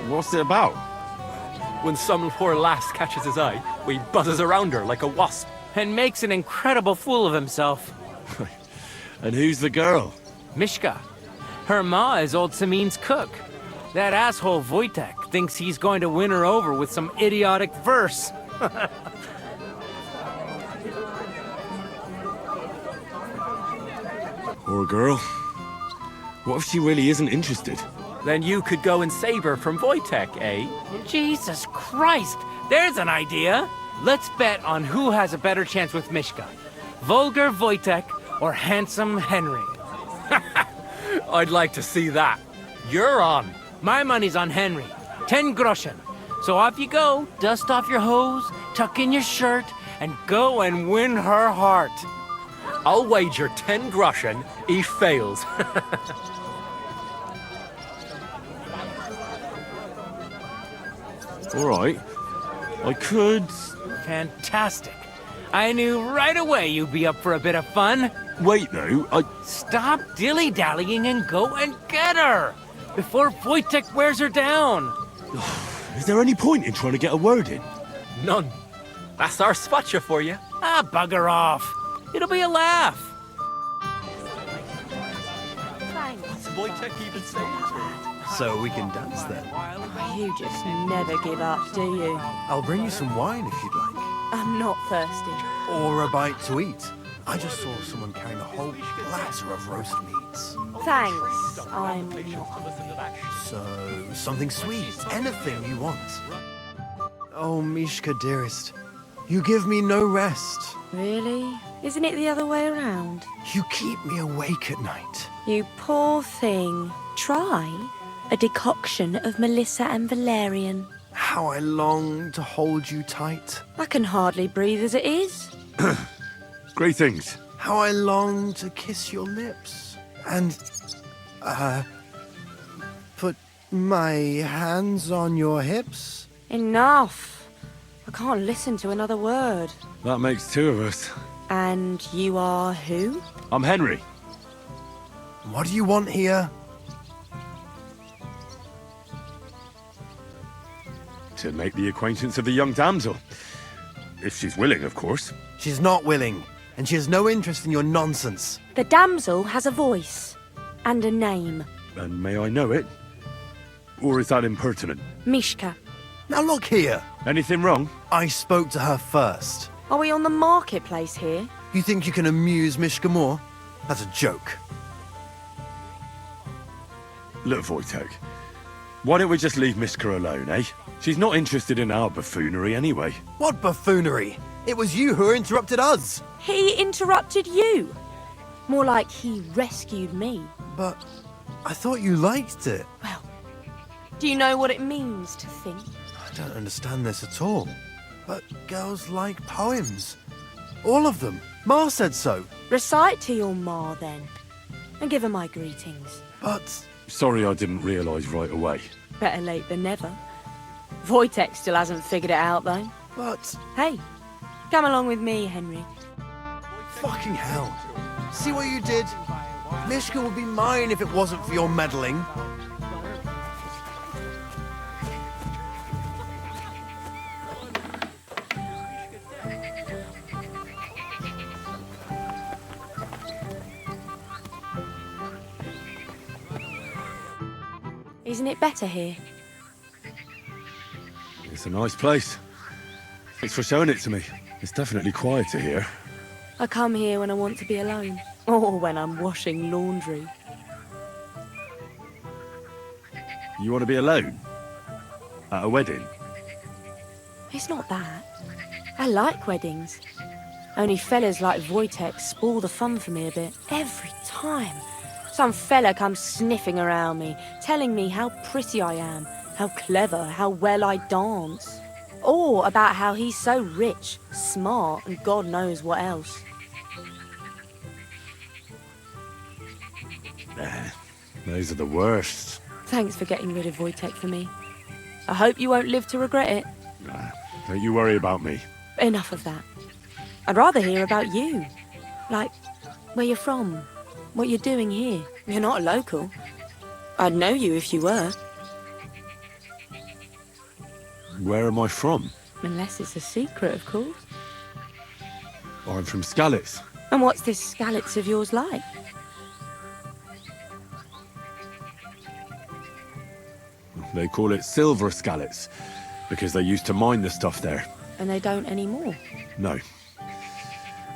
What's it about? When some poor lass catches his eye, he buzzes around her like a wasp. And makes an incredible fool of himself. And who's the girl? Mishka. Her ma is old Samin's cook. That asshole Wojtek thinks he's going to win her over with some idiotic verse. Poor girl. What if she really isn't interested? Then you could go and save her from Wojtek, eh? Jesus Christ! There's an idea! Let's bet on who has a better chance with Mishka. Vulgar Wojtek or handsome Henry. I'd like to see that. You're on. My money's on Henry. 10 groschen. So off you go, dust off your hose, tuck in your shirt, and go and win her heart. I'll wager 10 groschen he fails. All right. I could... Fantastic. I knew right away you'd be up for a bit of fun. Wait, though, Stop dilly-dallying and go and get her! Before Wojtek wears her down! Is there any point in trying to get a word in? None. That's our spotcha for you. Ah, bugger off. It'll be a laugh. Wojtek even say it to him? So we can dance then. You just never give up, do you? I'll bring you some wine if you'd like. I'm not thirsty. Or a bite to eat. I just saw someone carrying a whole platter of roast meats. Thanks, I'm not. So, something sweet. Anything you want. Oh, Mishka, dearest. You give me no rest. Really? Isn't it the other way around? You keep me awake at night. You poor thing. Try a decoction of Melissa and valerian. How I long to hold you tight. I can hardly breathe as it is. Greetings. How I long to kiss your lips. And, put my hands on your hips. Enough. I can't listen to another word. That makes two of us. And you are who? I'm Henry. What do you want here? To make the acquaintance of the young damsel. If she's willing, of course. She's not willing, and she has no interest in your nonsense. The damsel has a voice and a name. And may I know it? Or is that impertinent? Mishka. Now look here. Anything wrong? I spoke to her first. Are we on the marketplace here? You think you can amuse Mishka more? That's a joke. Look, Wojtek. Why don't we just leave Mishka alone, eh? She's not interested in our buffoonery anyway. What buffoonery? It was you who interrupted us. He interrupted you. More like he rescued me. But I thought you liked it. Well, do you know what it means to think? I don't understand this at all. But girls like poems. All of them. Ma said so. Recite to your ma, then. And give her my greetings. But... Sorry I didn't realise right away. Better late than never. Wojtek still hasn't figured it out, though. But... Hey, come along with me, Henry. Fucking hell. See what you did? Mishka would be mine if it wasn't for your meddling. Isn't it better here? It's a nice place. Thanks for showing it to me. It's definitely quieter here. I come here when I want to be alone. Or when I'm washing laundry. You want to be alone? At a wedding? It's not that. I like weddings. Only fellas like Wojtek spoil the fun for me a bit. Every time. Some fella comes sniffing around me, telling me how pretty I am, how clever, how well I dance. Or about how he's so rich, smart, and God knows what else. Those are the worst. Thanks for getting rid of Wojtek for me. I hope you won't live to regret it. Don't you worry about me. Enough of that. I'd rather hear about you. Like, where you're from, what you're doing here. You're not a local. I'd know you if you were. Where am I from? Unless it's a secret, of course. I'm from Skalitz. And what's this Skalitz of yours like? They call it Silver Skalitz, because they used to mine the stuff there. And they don't anymore. No.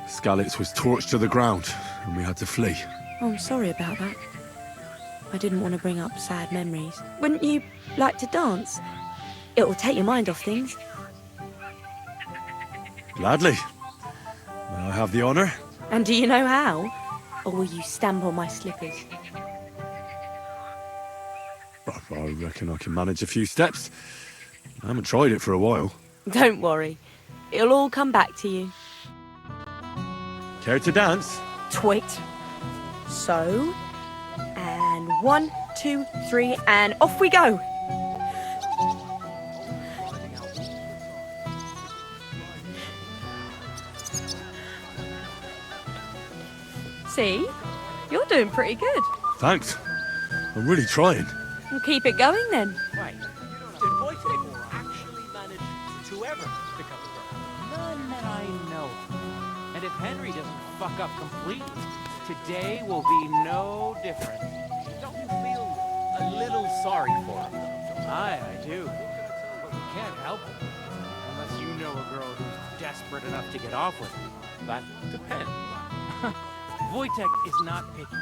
Skalitz was torched to the ground, and we had to flee. Oh, I'm sorry about that. I didn't want to bring up sad memories. Wouldn't you like to dance? It will take your mind off things. Gladly. May I have the honour? And do you know how? Or will you stamp on my slippers? I reckon I can manage a few steps. I haven't tried it for a while. Don't worry. It'll all come back to you. Care to dance? Twit. So. And 1, 2, 3, and off we go. See? You're doing pretty good. Thanks. I'm really trying. We'll keep it going then. Right. Did Wojtek actually manage to ever pick up a girl? None that I know of. And if Henry doesn't fuck up completely, today will be no different. Don't sorry for him. Aye, I do. But we can't help it. Unless you know a girl who's desperate enough to get off with him. That depends. Wojtek is not picky.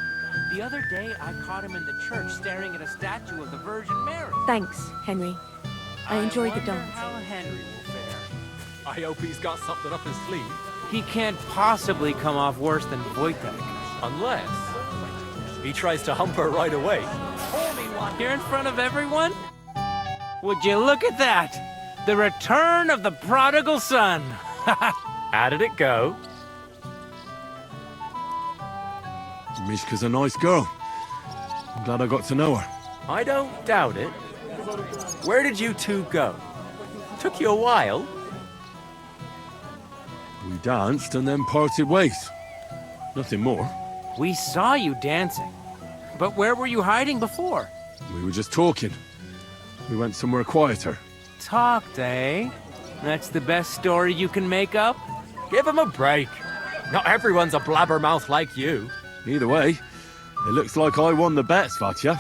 The other day, I caught him in the church staring at a statue of the Virgin Mary. Thanks, Henry. I enjoyed the dance. How Henry will fare. I hope he's got something up his sleeve. He can't possibly come off worse than Wojtek. Unless he tries to hump her right away. Here in front of everyone? Would you look at that? The return of the prodigal son. How did it go? Mishka's a nice girl. I'm glad I got to know her. I don't doubt it. Where did you two go? Took you a while. We danced and then parted ways. Nothing more. We saw you dancing. But where were you hiding before? We were just talking. We went somewhere quieter. Talked, eh? That's the best story you can make up? Give him a break. Not everyone's a blabbermouth like you. Either way, it looks like I won the bet, Svatya.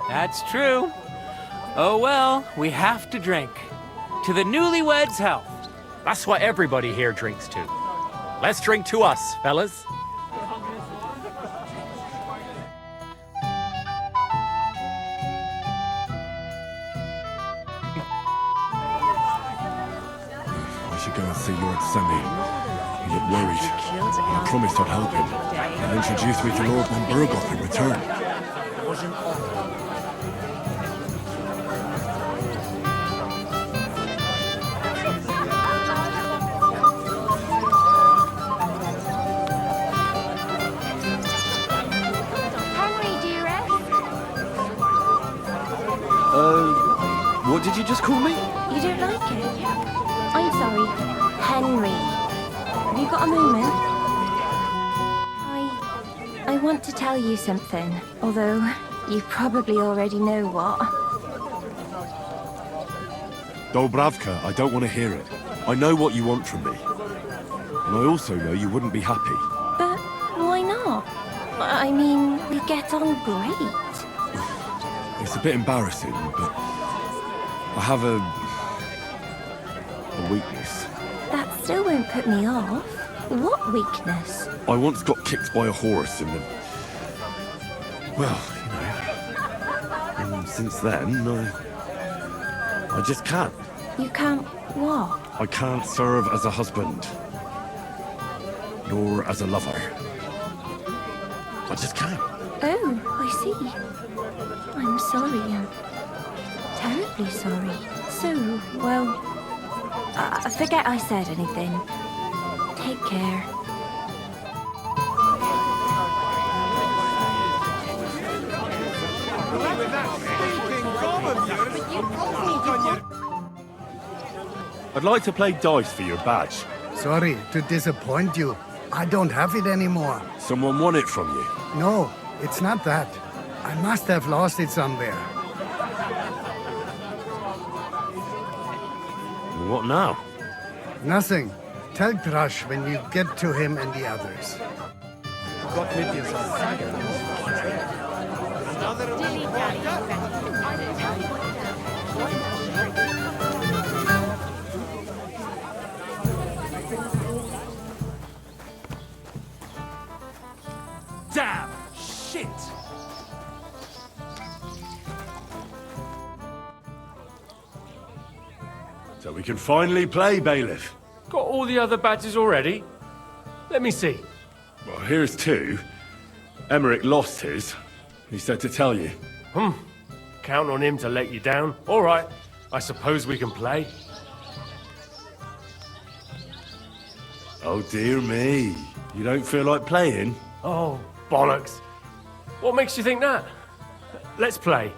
That's true. Oh well, we have to drink. To the newlyweds' health. That's what everybody here drinks to. Let's drink to us, fellas. I should go and see Lord Semi. He looked worried. I promised I'd help him. And introduced me to Lord von Burgoff in return. Henry, dearest. What did you just call me? You don't like it? I'm sorry. Henry. Have you got a moment? I want to tell you something, although you probably already know what. Dobravka, I don't want to hear it. I know what you want from me. And I also know you wouldn't be happy. But why not? I mean, we get on great. It's a bit embarrassing, but I have a weakness. That still won't put me off. What weakness? I once got kicked by a horse in the... Well, you know. And since then, I just can't. You can't what? I can't serve as a husband. Nor as a lover. I just can't. Oh, I see. I'm sorry. I'm terribly sorry. So, well, forget I said anything. Take care. I'd like to play dice for your badge. Sorry to disappoint you. I don't have it anymore. Someone won it from you. No, it's not that. I must have lost it somewhere. What now? Nothing. Tell Crush when you get to him and the others. Gott mit dir sein. Damn! Shit! So we can finally play, Bailiff. Got all the other badges already? Let me see. Well, here's two. Emmerich lost his. He said to tell you. Count on him to let you down. All right. I suppose we can play. Oh, dear me. You don't feel like playing? Oh, bollocks. What makes you think that? Let's play.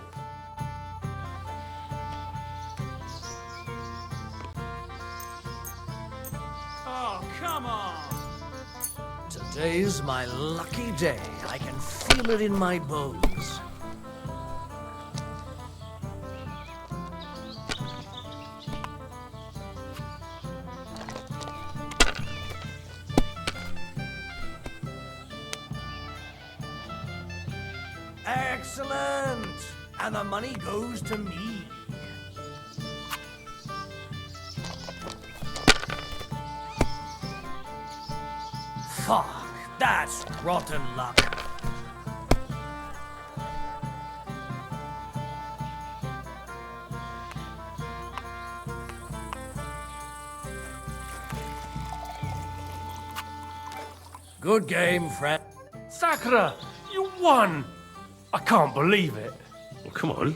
Oh, come on! Today's my lucky day. I can feel it in my bones. Excellent! And the money goes to me. Fuck, that's rotten luck. Good game, friend. Sakura, you won! I can't believe it. Well, come on.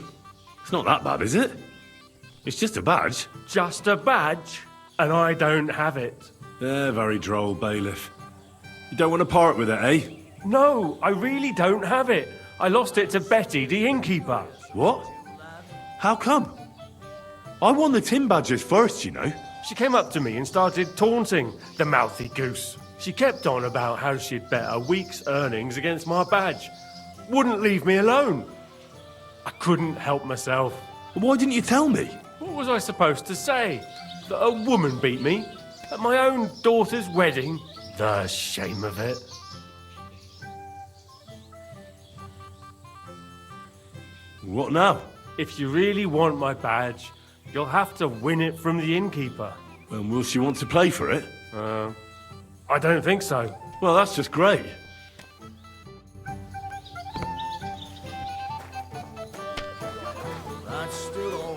It's not that bad, is it? It's just a badge. Just a badge, and I don't have it. Very droll, bailiff. You don't want to part with it, eh? No, I really don't have it. I lost it to Betty, the innkeeper. What? How come? I won the tin badges first, you know. She came up to me and started taunting, the mouthy goose. She kept on about how she'd bet a week's earnings against my badge. Wouldn't leave me alone. I couldn't help myself. Why didn't you tell me? What was I supposed to say? That a woman beat me? At my own daughter's wedding? The shame of it. What now? If you really want my badge, you'll have to win it from the innkeeper. And will she want to play for it? I don't think so. Well, that's just great. That's still all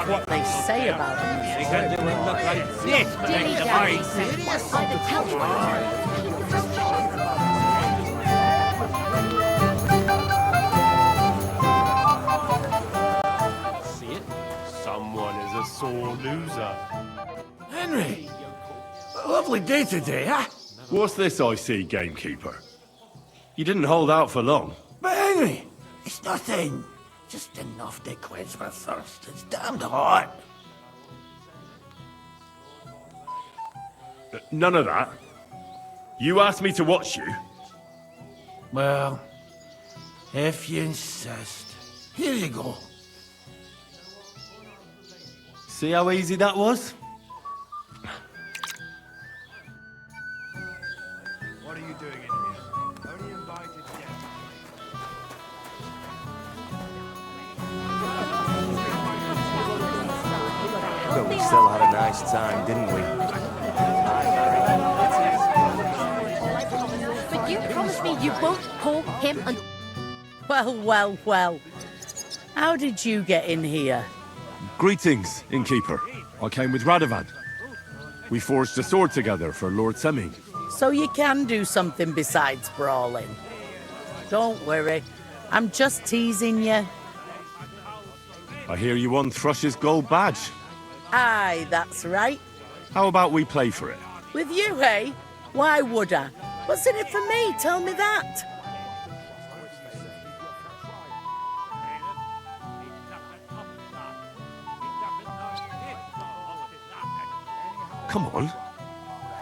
what they say about him. See it? Someone is a sore loser. Henry! A lovely day today, huh? What's this I see, gamekeeper? You didn't hold out for long. But Henry, it's nothing. Just enough to quench my thirst. It's damned hot. None of that. You asked me to watch you. Well, if you insist. Here you go. See how easy that was? What are you doing in here? Only invited guests. But we still had a nice time, didn't we? But you promised me you won't call him an... Well, well, well. How did you get in here? Greetings, innkeeper. I came with Radovan. We forged a sword together for Lord Semming. So you can do something besides brawling. Don't worry. I'm just teasing you. I hear you won Thrush's gold badge. Aye, that's right. How about we play for it? With you, hey? Why would I? What's in it for me? Tell me that. Come on.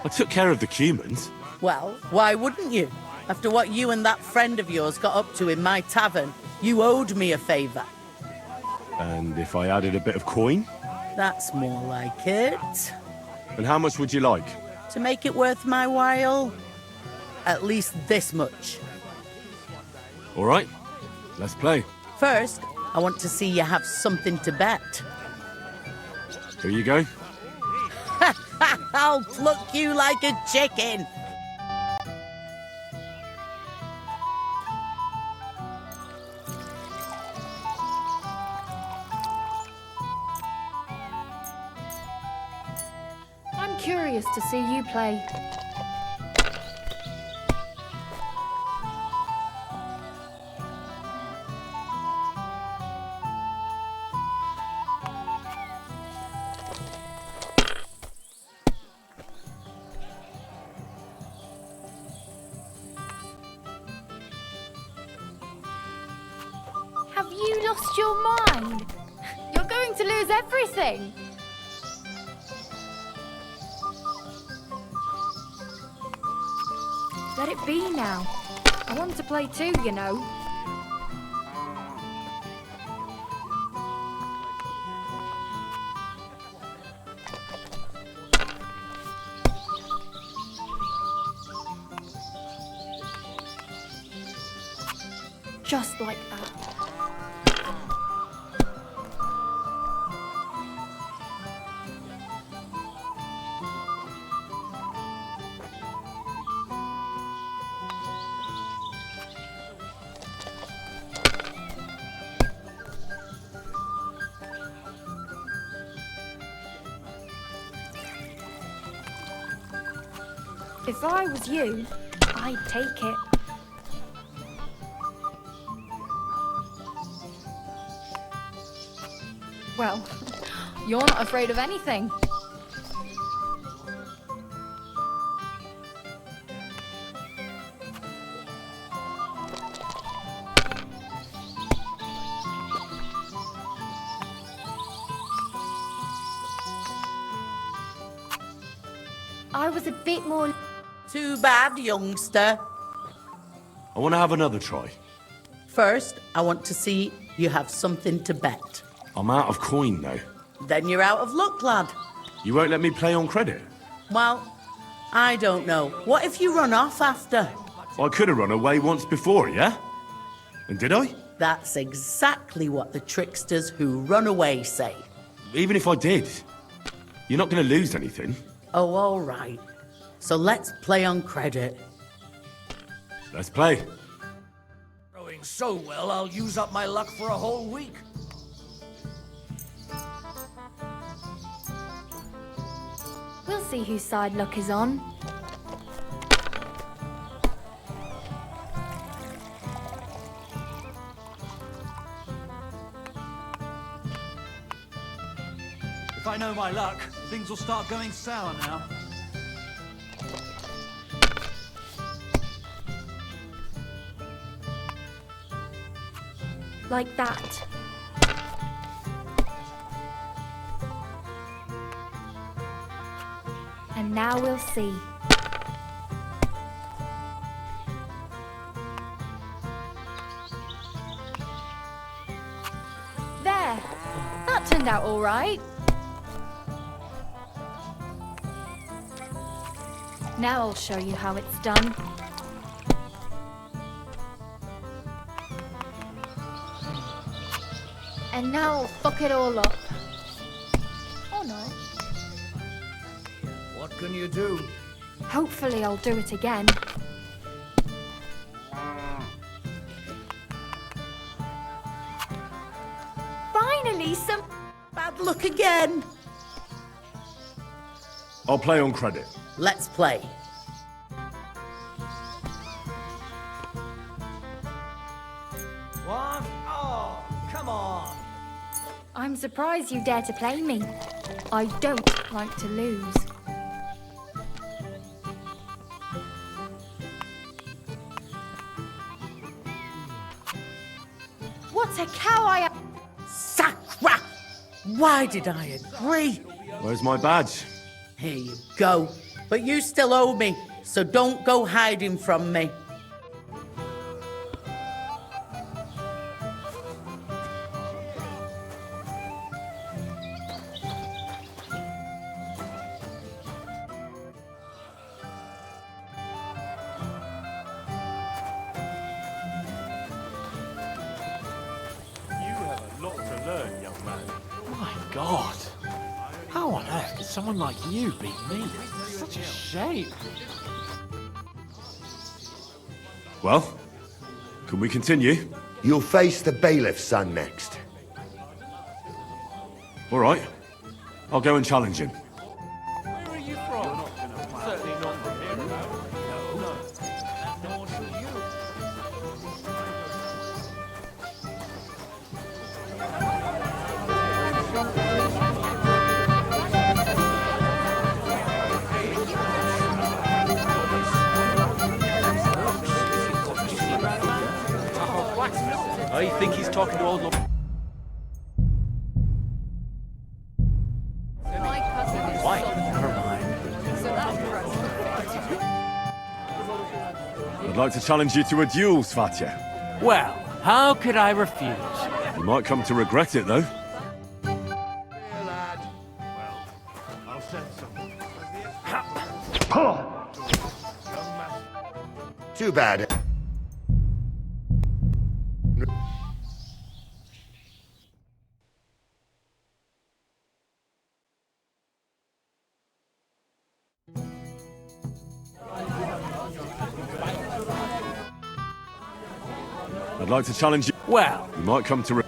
I took care of the humans. Well, why wouldn't you? After what you and that friend of yours got up to in my tavern, you owed me a favour. And if I added a bit of coin? That's more like it. And how much would you like? To make it worth my while, at least this much. All right, let's play. First, I want to see you have something to bet. Here you go. I'll pluck you like a chicken. I'm curious to see you play. Have you lost your mind? You're going to lose everything. Let it be now. I want to play too, you know. Just like that. If I was you, I'd take it. Well, you're not afraid of anything. I was a bit more... Too bad, youngster. I want to have another try. First, I want to see you have something to bet. I'm out of coin, though. Then you're out of luck, lad. You won't let me play on credit? Well, I don't know. What if you run off after? I could have run away once before, yeah? And did I? That's exactly what the tricksters who run away say. Even if I did, you're not going to lose anything. Oh, all right. So let's play on credit. Let's play. Going so well, I'll use up my luck for a whole week. We'll see whose side luck is on. If I know my luck, things will start going sour now. Like that. And now we'll see. There! That turned out all right. Now I'll show you how it's done. And now I'll fuck it all up. Oh no. What can you do? Hopefully I'll do it again. Finally, some bad luck again. I'll play on credit. Let's play. What? Oh, come on. I'm surprised you dare to play me. I don't like to lose. What a cow I am! Sacra! Why did I agree? Where's my badge? Here you go. But you still owe me, so don't go hiding from me. God. How on earth could someone like you beat me? It's such a shame. Well, can we continue? You'll face the bailiff's son next. All right. I'll go and challenge him. Where are you from? Certainly not from here. No. Nor should you. I think he's talking to old Lord. Why? Never mind. I'd like to challenge you to a duel, Svatya. Well, how could I refuse? You might come to regret it, though. I'll send someone. Too bad. I'd like to challenge you. Well, You might come to.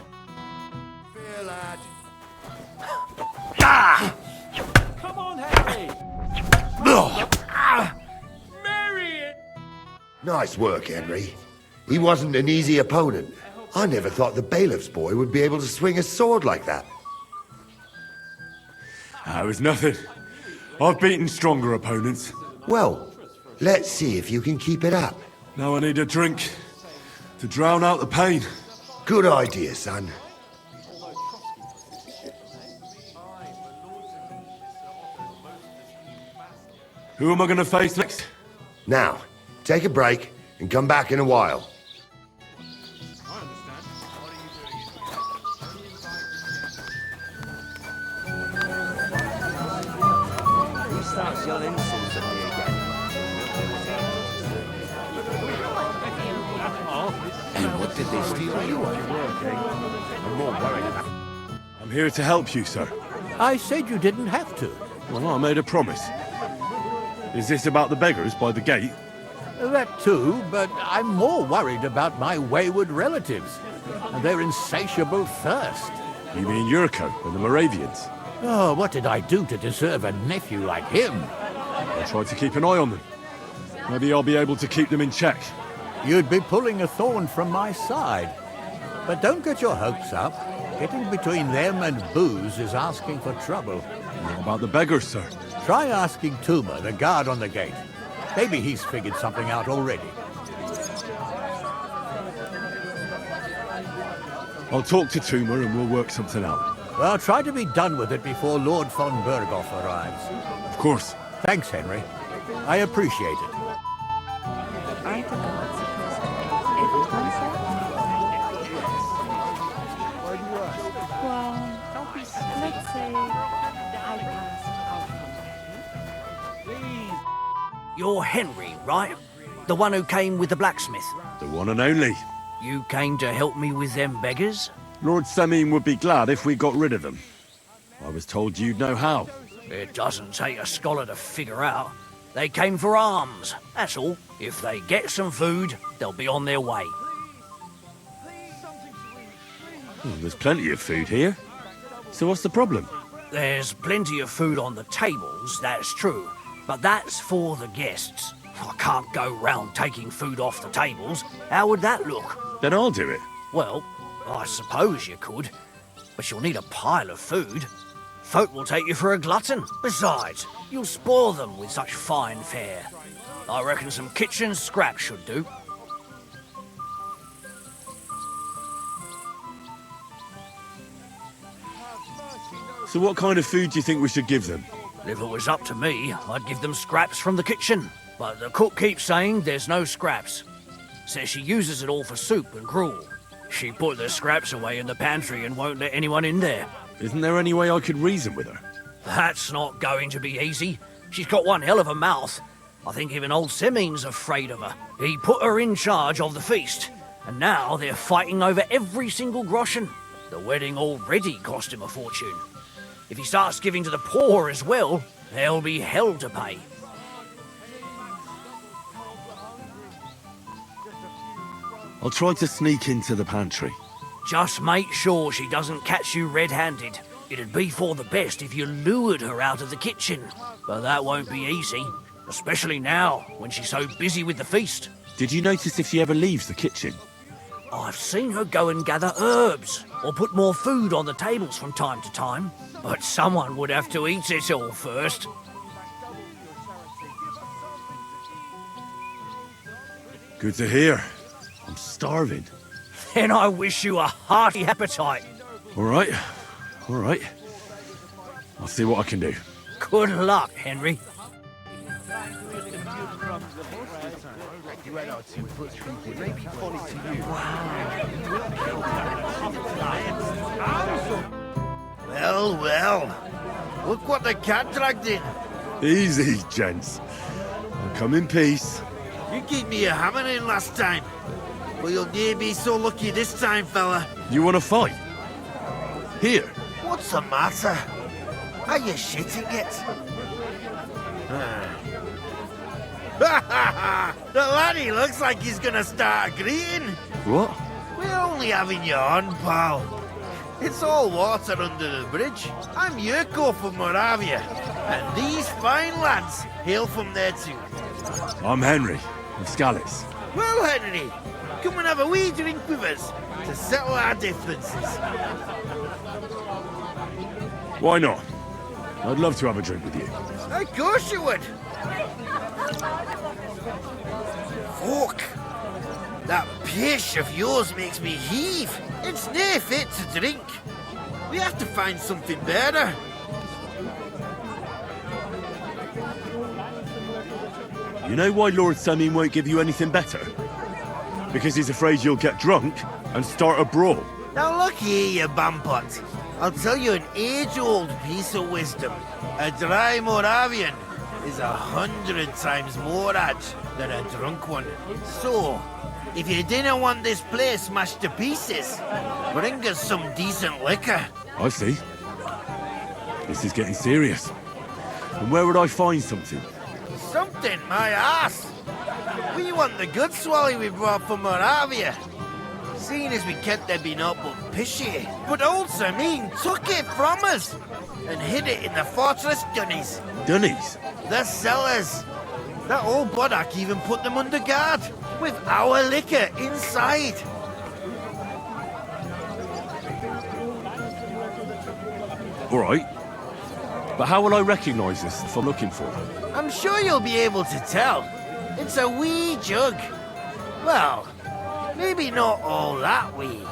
Come on, Henry! Nice work, Henry. He wasn't an easy opponent. I never thought the bailiff's boy would be able to swing a sword like that. It was nothing. I've beaten stronger opponents. Well, let's see if you can keep it up. Now I need a drink to drown out the pain. Good idea, son. Who am I going to face next? Now, take a break and come back in a while. Who starts yelling insults at me again? What did they steal you while you're working? I'm more worried about... I'm here to help you, sir. I said you didn't have to. Well, I made a promise. Is this about the beggars by the gate? That too, but I'm more worried about my wayward relatives and their insatiable thirst. You mean Yurko and the Moravians? Oh, what did I do to deserve a nephew like him? I'll try to keep an eye on them. Maybe I'll be able to keep them in check. You'd be pulling a thorn from my side. But don't get your hopes up. Getting between them and booze is asking for trouble. What about the beggars, sir? Try asking Tuma, the guard on the gate. Maybe he's figured something out already. I'll talk to Tuma and we'll work something out. Well, try to be done with it before Lord von Berghoff arrives. Of course. Thanks, Henry. I appreciate it. Well, let's say I passed out. You're Henry, right? The one who came with the blacksmith. The one and only. You came to help me with them beggars? Lord Semine would be glad if we got rid of them. I was told you'd know how. It doesn't take a scholar to figure out. They came for alms, that's all. If they get some food, they'll be on their way. There's plenty of food here. So what's the problem? There's plenty of food on the tables, that's true. But that's for the guests. I can't go round taking food off the tables. How would that look? Then I'll do it. Well, I suppose you could. But you'll need a pile of food. Folk will take you for a glutton. Besides, you'll spoil them with such fine fare. I reckon some kitchen scraps should do. So what kind of food do you think we should give them? If it was up to me, I'd give them scraps from the kitchen. But the cook keeps saying there's no scraps. Says she uses it all for soup and gruel. She put the scraps away in the pantry and won't let anyone in there. Isn't there any way I could reason with her? That's not going to be easy. She's got one hell of a mouth. I think even old Semine's afraid of her. He put her in charge of the feast, and now they're fighting over every single groschen. The wedding already cost him a fortune. If he starts giving to the poor as well, there'll be hell to pay. I'll try to sneak into the pantry. Just make sure she doesn't catch you red-handed. It'd be for the best if you lured her out of the kitchen. But that won't be easy, especially now, when she's so busy with the feast. Did you notice if she ever leaves the kitchen? I've seen her go and gather herbs, or put more food on the tables from time to time. But someone would have to eat it all first. Good to hear. I'm starving. Then I wish you a hearty appetite. All right. I'll see what I can do. Good luck, Henry. Well, well. Look what the cat dragged in. Easy, gents. I'll come in peace. You gave me a hammer in last time. But you'll near be so lucky this time, fella. You want to fight? Here. What's the matter? Are you shitting it? The laddie looks like he's gonna start agreeing. What? We're only having you on, pal. It's all water under the bridge. I'm Yurko from Moravia, and these fine lads hail from there too. I'm Henry, of Scallis. Well, Henry, come and have a wee drink with us to settle our differences. Why not? I'd love to have a drink with you. Of course you would. Fuck. That pish of yours makes me heave. It's near fit to drink. We have to find something better. You know why Lord Samin won't give you anything better? Because he's afraid you'll get drunk and start a brawl. Now look here, you bampot. I'll tell you an age-old piece of wisdom. A dry Moravian is 100 times more edge than a drunk one. So, if you didn't want this place smashed to pieces, bring us some decent liquor. I see. This is getting serious. And where would I find something? Something, my ass. We want the good swally we brought from Moravia. Seeing as we kept there being up but pishy. But old Samin took it from us and hid it in the fortress dunnies. Dunnies? The cellars. That old Boddock even put them under guard with our liquor inside. All right. But how will I recognise this if I'm looking for? I'm sure you'll be able to tell. It's a wee jug. Well, maybe not all that wee.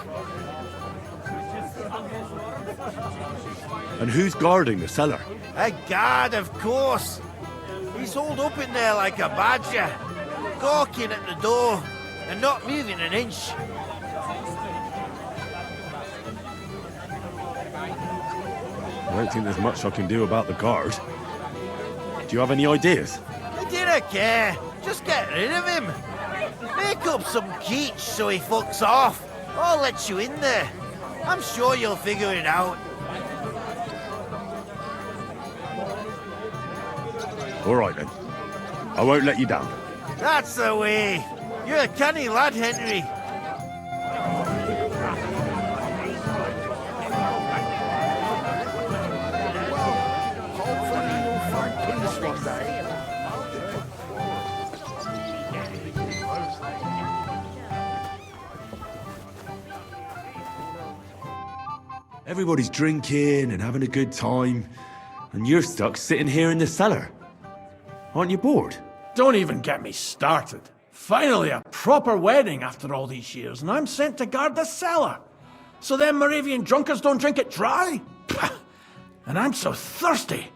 And who's guarding the cellar? A guard, of course. He's holed up in there like a badger, gawking at the door and not moving an inch. I don't think there's much I can do about the guard. Do you have any ideas? I didn't care. Just get rid of him. Make up some keech so he fucks off. I'll let you in there. I'm sure you'll figure it out. All right, then. I won't let you down. That's the way. You're a canny lad, Henry. Hopefully you'll find peace one day. Everybody's drinking and having a good time, and you're stuck sitting here in the cellar. Aren't you bored? Don't even get me started. Finally, a proper wedding after all these years, and I'm sent to guard the cellar. So them Moravian drunkards don't drink it dry? Pah! And I'm so thirsty,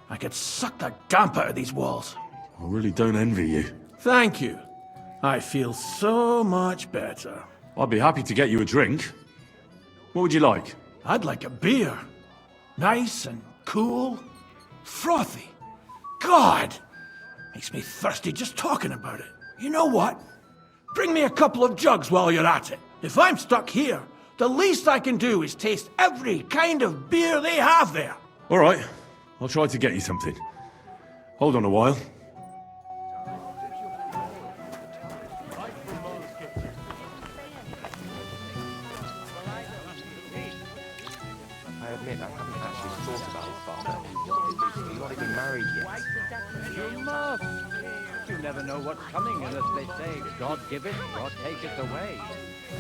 I could suck the damp out of these walls. I really don't envy you. Thank you. I feel so much better. I'd be happy to get you a drink. What would you like? I'd like a beer. Nice and cool. Frothy. God! Makes me thirsty just talking about it. You know what? Bring me a couple of jugs while you're at it. If I'm stuck here, the least I can do is taste every kind of beer they have there. All right. I'll try to get you something. Hold on a while. I admit I haven't actually thought about his father. He's not even married yet. You must. You never know what's coming unless they say, God give it, God take it away.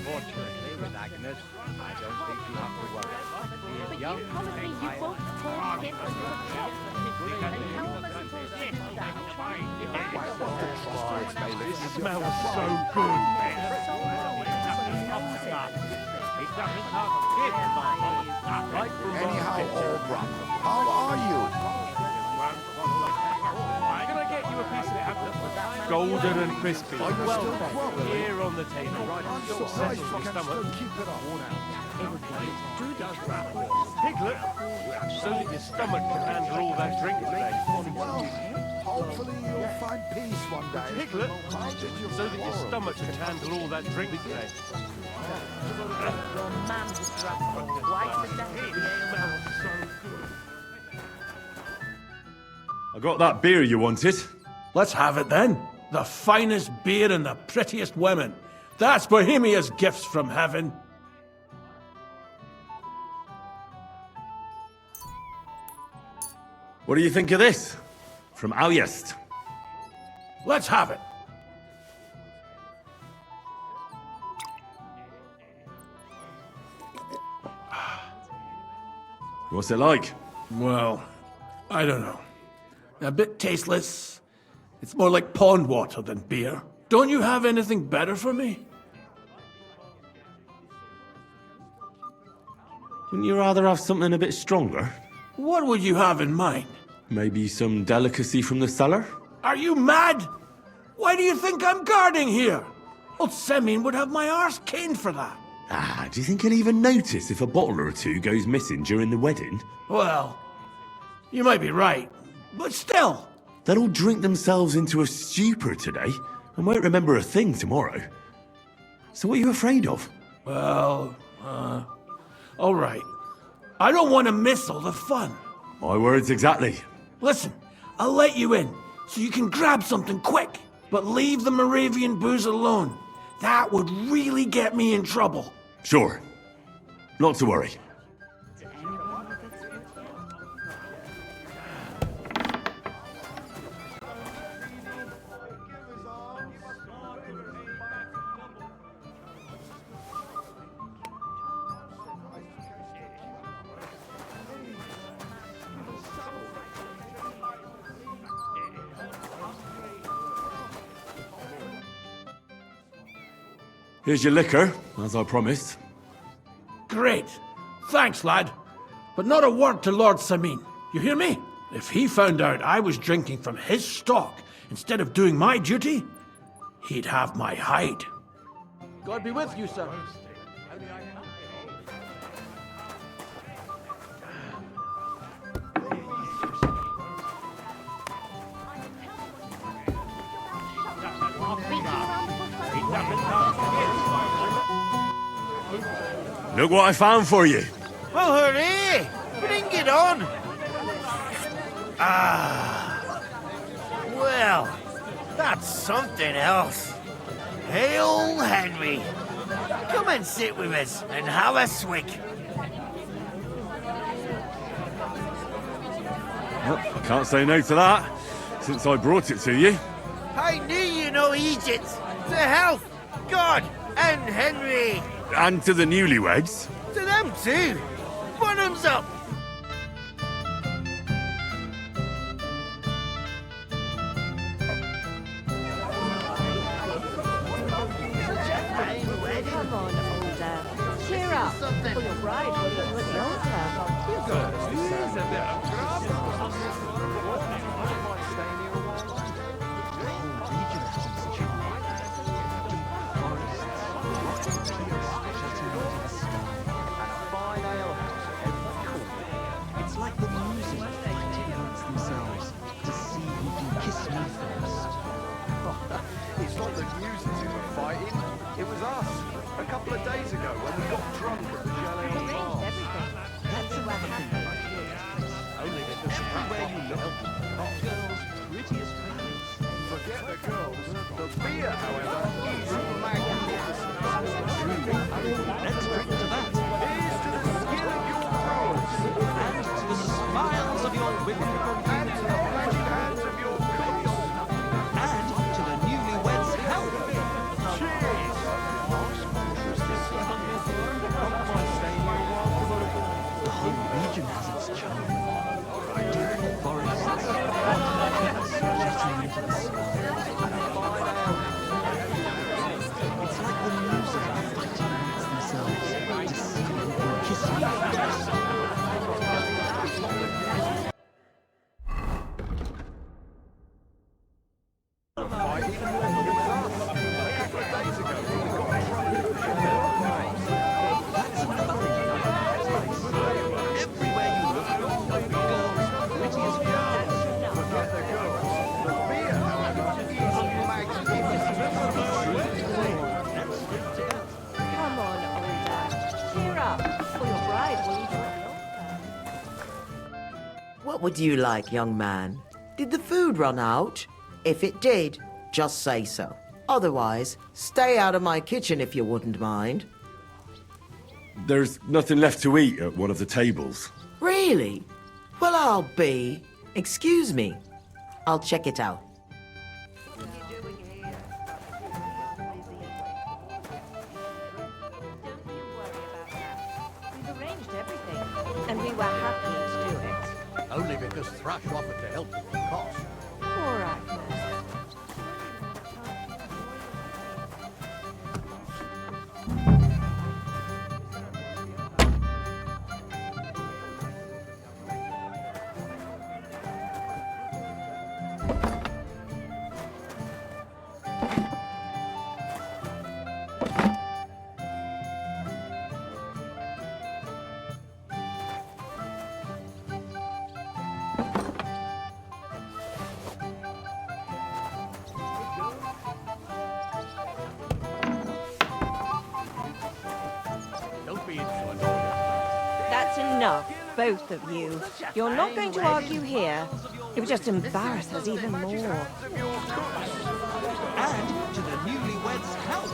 Fortunately, with Agnes, I don't think you have to worry. She is young, takes It smells so good, man. It doesn't have Anyhow, old brother, how are you? Can I get you a piece of it? golden and crispy. Well, here on the table. Settle your stomach. Piglet, so that your stomach can handle all that drink today. Hopefully you'll find peace one day. Piglet, so that your stomach can handle all that drink today. I got that beer you wanted. Let's have it then. The finest beer and the prettiest women. That's Bohemia's gifts from heaven. What do you think of this? From Alyest. Let's have it. What's it like? Well, I don't know. A bit tasteless. It's more like pond water than beer. Don't you have anything better for me? Wouldn't you rather have something a bit stronger? What would you have in mind? Maybe some delicacy from the cellar? Are you mad? Why do you think I'm guarding here? Old Semin would have my arse caned for that. Ah, do you think he'll even notice if a bottle or two goes missing during the wedding? Well, you might be right, but still. They'll all drink themselves into a stupor today and won't remember a thing tomorrow. So what are you afraid of? Well, all right. I don't want to miss all the fun. My words exactly. Listen, I'll let you in, so you can grab something quick. But leave the Moravian booze alone. That would really get me in trouble. Sure. Not to worry. Here's your liquor, as I promised. Great. Thanks, lad. But not a word to Lord Samin. You hear me? If he found out I was drinking from his stock instead of doing my duty, he'd have my hide. God be with you, sir. Look what I found for you. Well, hooray! Bring it on! Ah. Well, that's something else. Hail Henry! Come and sit with us and have a swig. Well, I can't say no to that, since I brought it to you. I knew you know Egypt. To health, God, and Henry. And to the newlyweds. To them too. Bottoms up. Come on, older. Cheer up. For your bride will be at the altar. It's like the music fighting amongst themselves to see who can kiss me first. It's not the musicians who were fighting. It was us, a couple of days ago, when we got drunk at the chalet on Mars. That's what happened. Everywhere you look, girls pretty as crowds. Forget the girls. The beer, however, is magnificent. Let's drink to that. Here's to the skill of your pros. And to the smiles of your women. And to the magic hands of your cooks. And to the newlyweds' health. Cheers! The whole region has its charm. Deep forests, waterfalls jetting into the sky. It's like the music fighting amongst themselves to see who can kiss me first. What would you like, young man? Did the food run out? If it did, just say so. Otherwise, stay out of my kitchen if you wouldn't mind. There's nothing left to eat at one of the tables. Really? Well, I'll be. Excuse me. I'll check it out. We've arranged everything, and we were happy to do it. Only because Thrash offered to help with the cost. Poor Agnes. That's enough, both of you. You're not going to argue here. It would just embarrass us even more. And to the newlyweds' health.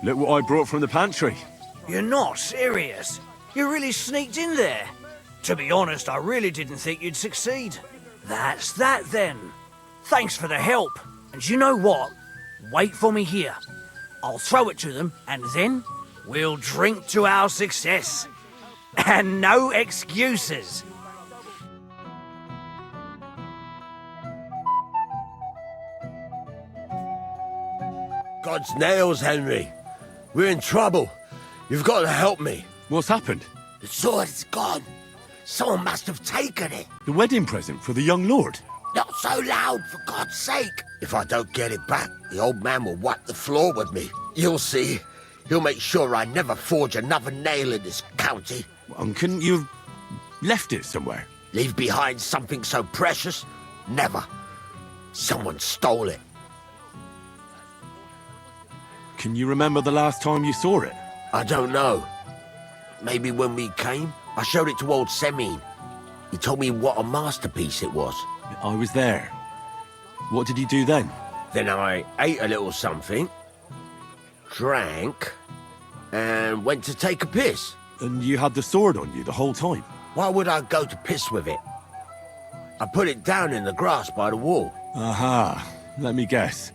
Look what I brought from the pantry. You're not serious? You really sneaked in there? To be honest, I really didn't think you'd succeed. That's that then. Thanks for the help. And you know what? Wait for me here. I'll throw it to them, and then we'll drink to our success. And no excuses. God's nails, Henry. We're in trouble. You've got to help me. What's happened? The sword is gone. Someone must have taken it. The wedding present for the young lord? Not so loud, for God's sake. If I don't get it back, the old man will wipe the floor with me. You'll see. He'll make sure I never forge another nail in this county. And couldn't you have left it somewhere? Leave behind something so precious? Never. Someone stole it. Can you remember the last time you saw it? I don't know. Maybe when we came, I showed it to old Semine. He told me what a masterpiece it was. I was there. What did you do then? Then I ate a little something, drank, and went to take a piss. And you had the sword on you the whole time? Why would I go to piss with it? I put it down in the grass by the wall. Aha. Let me guess.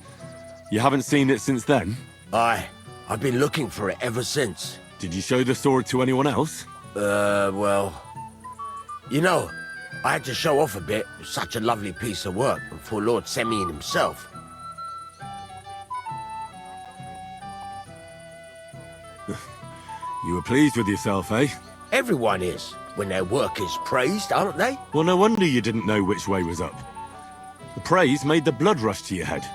You haven't seen it since then? I've been looking for it ever since. Did you show the sword to anyone else? Well... You know, I had to show off a bit. It was such a lovely piece of work, and for Lord Semine himself. You were pleased with yourself, eh? Everyone is, when their work is praised, aren't they? Well, no wonder you didn't know which way was up. The praise made the blood rush to your head.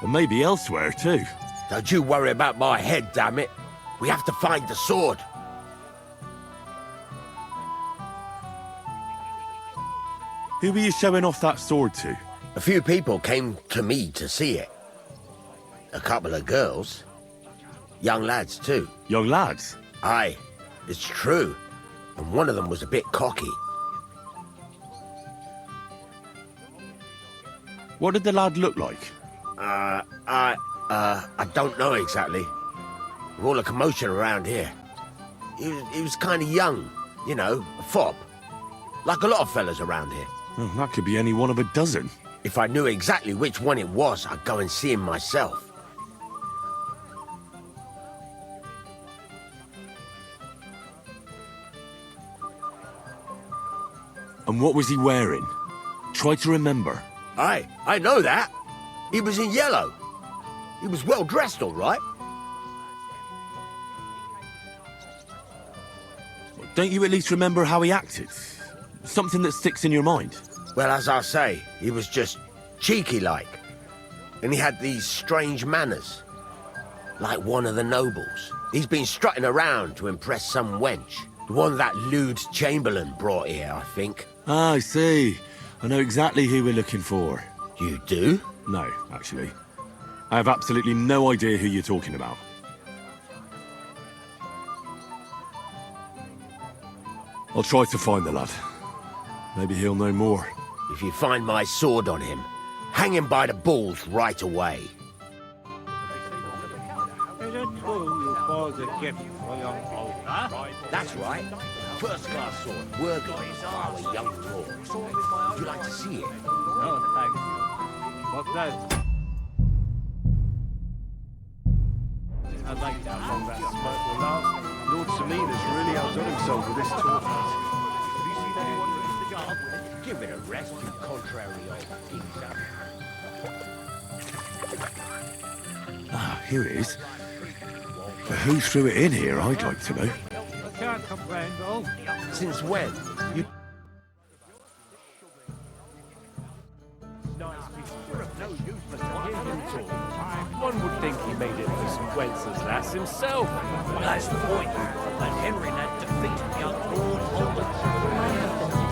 And maybe elsewhere, too. Don't you worry about my head, damn it. We have to find the sword. Who were you showing off that sword to? A few people came to me to see it. A couple of girls. Young lads, too. Young lads? Aye, it's true. And one of them was a bit cocky. What did the lad look like? I don't know exactly. With all the commotion around here. He was kind of young, you know, a fob. Like a lot of fellas around here. Well, that could be any one of a dozen. If I knew exactly which one it was, I'd go and see him myself. And what was he wearing? Try to remember. Aye, I know that. He was in yellow. He was well dressed, all right. Don't you at least remember how he acted? Something that sticks in your mind? Well, as I say, he was just cheeky-like. And he had these strange manners. Like one of the nobles. He's been strutting around to impress some wench. The one that lewd Chamberlain brought here, I think. Ah, I see. I know exactly who we're looking for. You do? No, actually. I have absolutely no idea who you're talking about. I'll try to find the lad. Maybe he'll know more. If you find my sword on him, hang him by the balls right away. Is it true you bought a gift for young Olga? That's right. First-class sword, worthy of our young lord. Would you like to see it? No, thank you. What's that? I'd like to how long that smoke will last. Lord Semina's really outdone himself with this torment. Have you seen anyone use the job? Give it a rest, you contrary old geezer. Ah, here it is. But who threw it in here, I'd like to know. I can't complain, though. Since when? You... One would think he made it for St. Wence's lass himself. That's the point. And Henry had defeated young Lord Holland.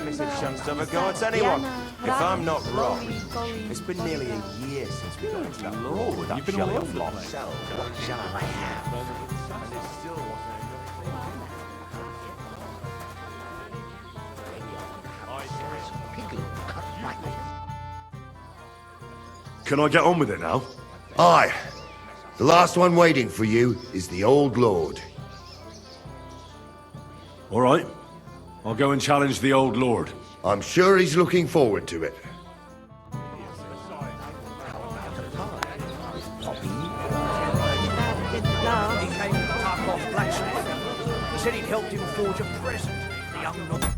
Mrs. Chance to have a go at anyone. If I'm not wrong, it's been nearly a year since we got into that law with that jelly of lost. So, what shall I have? Can I get on with it now? Aye. The last one waiting for you is the Old Lord. All right. I'll go and challenge the Old Lord. I'm sure he's looking forward to it. He came to Tarkov blacksmith. He said he'd helped him forge a present. The young noble.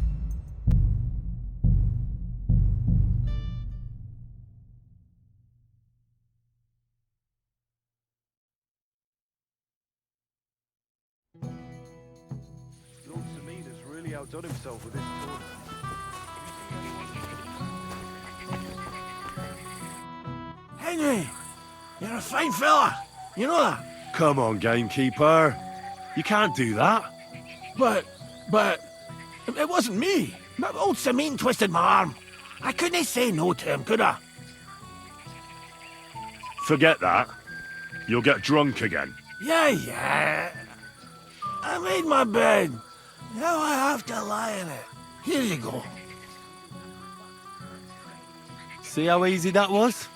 Lord Semina's really outdone himself with this torment. Henry, you're a fine fella. You know that? Come on, gamekeeper. You can't do that. But, it wasn't me. Old Samine twisted my arm. I couldn't say no to him, could I? Forget that. You'll get drunk again. Yeah. I made my bed. Now I have to lie in it. Here you go. See how easy that was?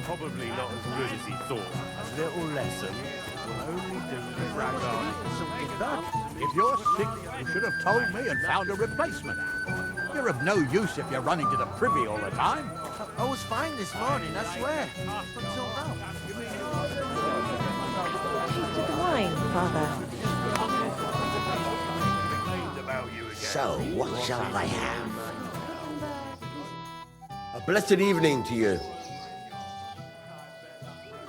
Probably not as good as he thought. A little lesson will only do to drag on. If you're sick, you should have told me and found a replacement. You're of no use if you're running to the privy all the time. I was fine this morning, I swear. Until now. Tasted the wine, Father. So, what shall I have? A blessed evening to you.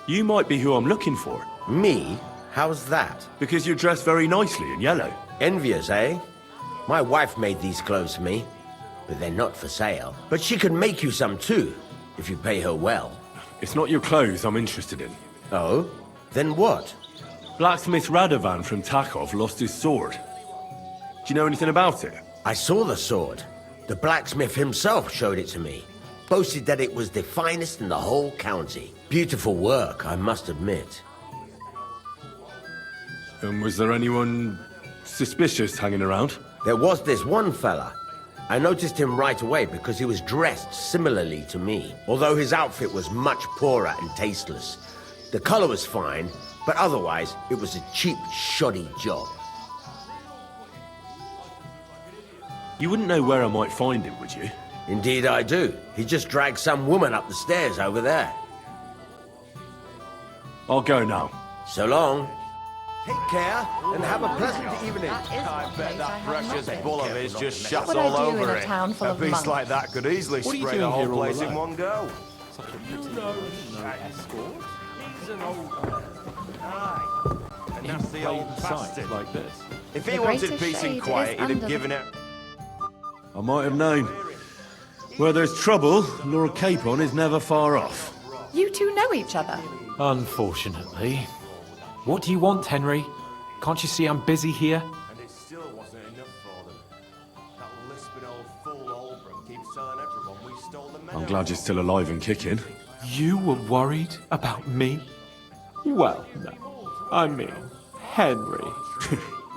You might be who I'm looking for. Me? How's that? Because you're dressed very nicely in yellow. Envious, eh? My wife made these clothes for me, but they're not for sale. But she can make you some too, if you pay her well. It's not your clothes I'm interested in. Oh? Then what? Blacksmith Radovan from Takov lost his sword. Do you know anything about it? I saw the sword. The blacksmith himself showed it to me. Boasted that it was the finest in the whole county. Beautiful work, I must admit. And was there anyone suspicious hanging around? There was this one fella. I noticed him right away because he was dressed similarly to me, although his outfit was much poorer and tasteless. The color was fine, but otherwise it was a cheap, shoddy job. You wouldn't know where I might find him, would you? Indeed I do. He just dragged some woman up the stairs over there. I'll go now. So long. Take care and have a pleasant evening. I bet that precious bull of his just shuts What all would I do in over a it. town full A of beast monks? like that could easily What are you spray the doing whole here all place in alone? one go. He's an old... And that's the old bastard. like this. If The he wanted greatest peace shade and quiet, is he'd have under given it. I might have known. Where there's trouble, Lord Capon is never far off. You two know each other. Unfortunately. What do you want, Henry? Can't you see I'm busy here? glad you're still alive and kicking. You were worried about me? Well, no. I mean, Henry.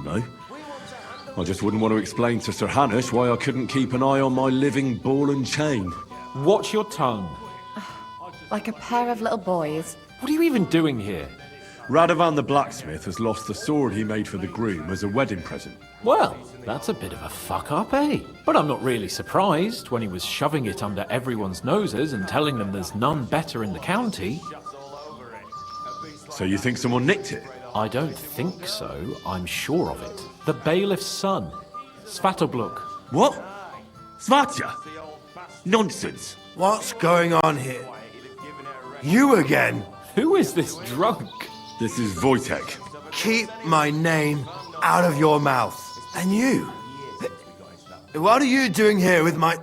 No. I just wouldn't want to explain to Sir Hanush why I couldn't keep an eye on my living ball and chain. Watch your tongue. Like a pair of little boys. What are you even doing here? Radovan the blacksmith has lost the sword he made for the groom as a wedding present. Well, that's a bit of a fuck-up, eh? But I'm not really surprised when he was shoving it under everyone's noses and telling them there's none better in the county. So you think someone nicked it? I don't think so. I'm sure of it. The bailiff's son, Svatobluk. What? Svatya? Nonsense. What's going on here? You again? Who is this drunk? This is Wojtek. Keep my name out of your mouth. And you? What are you doing here with my...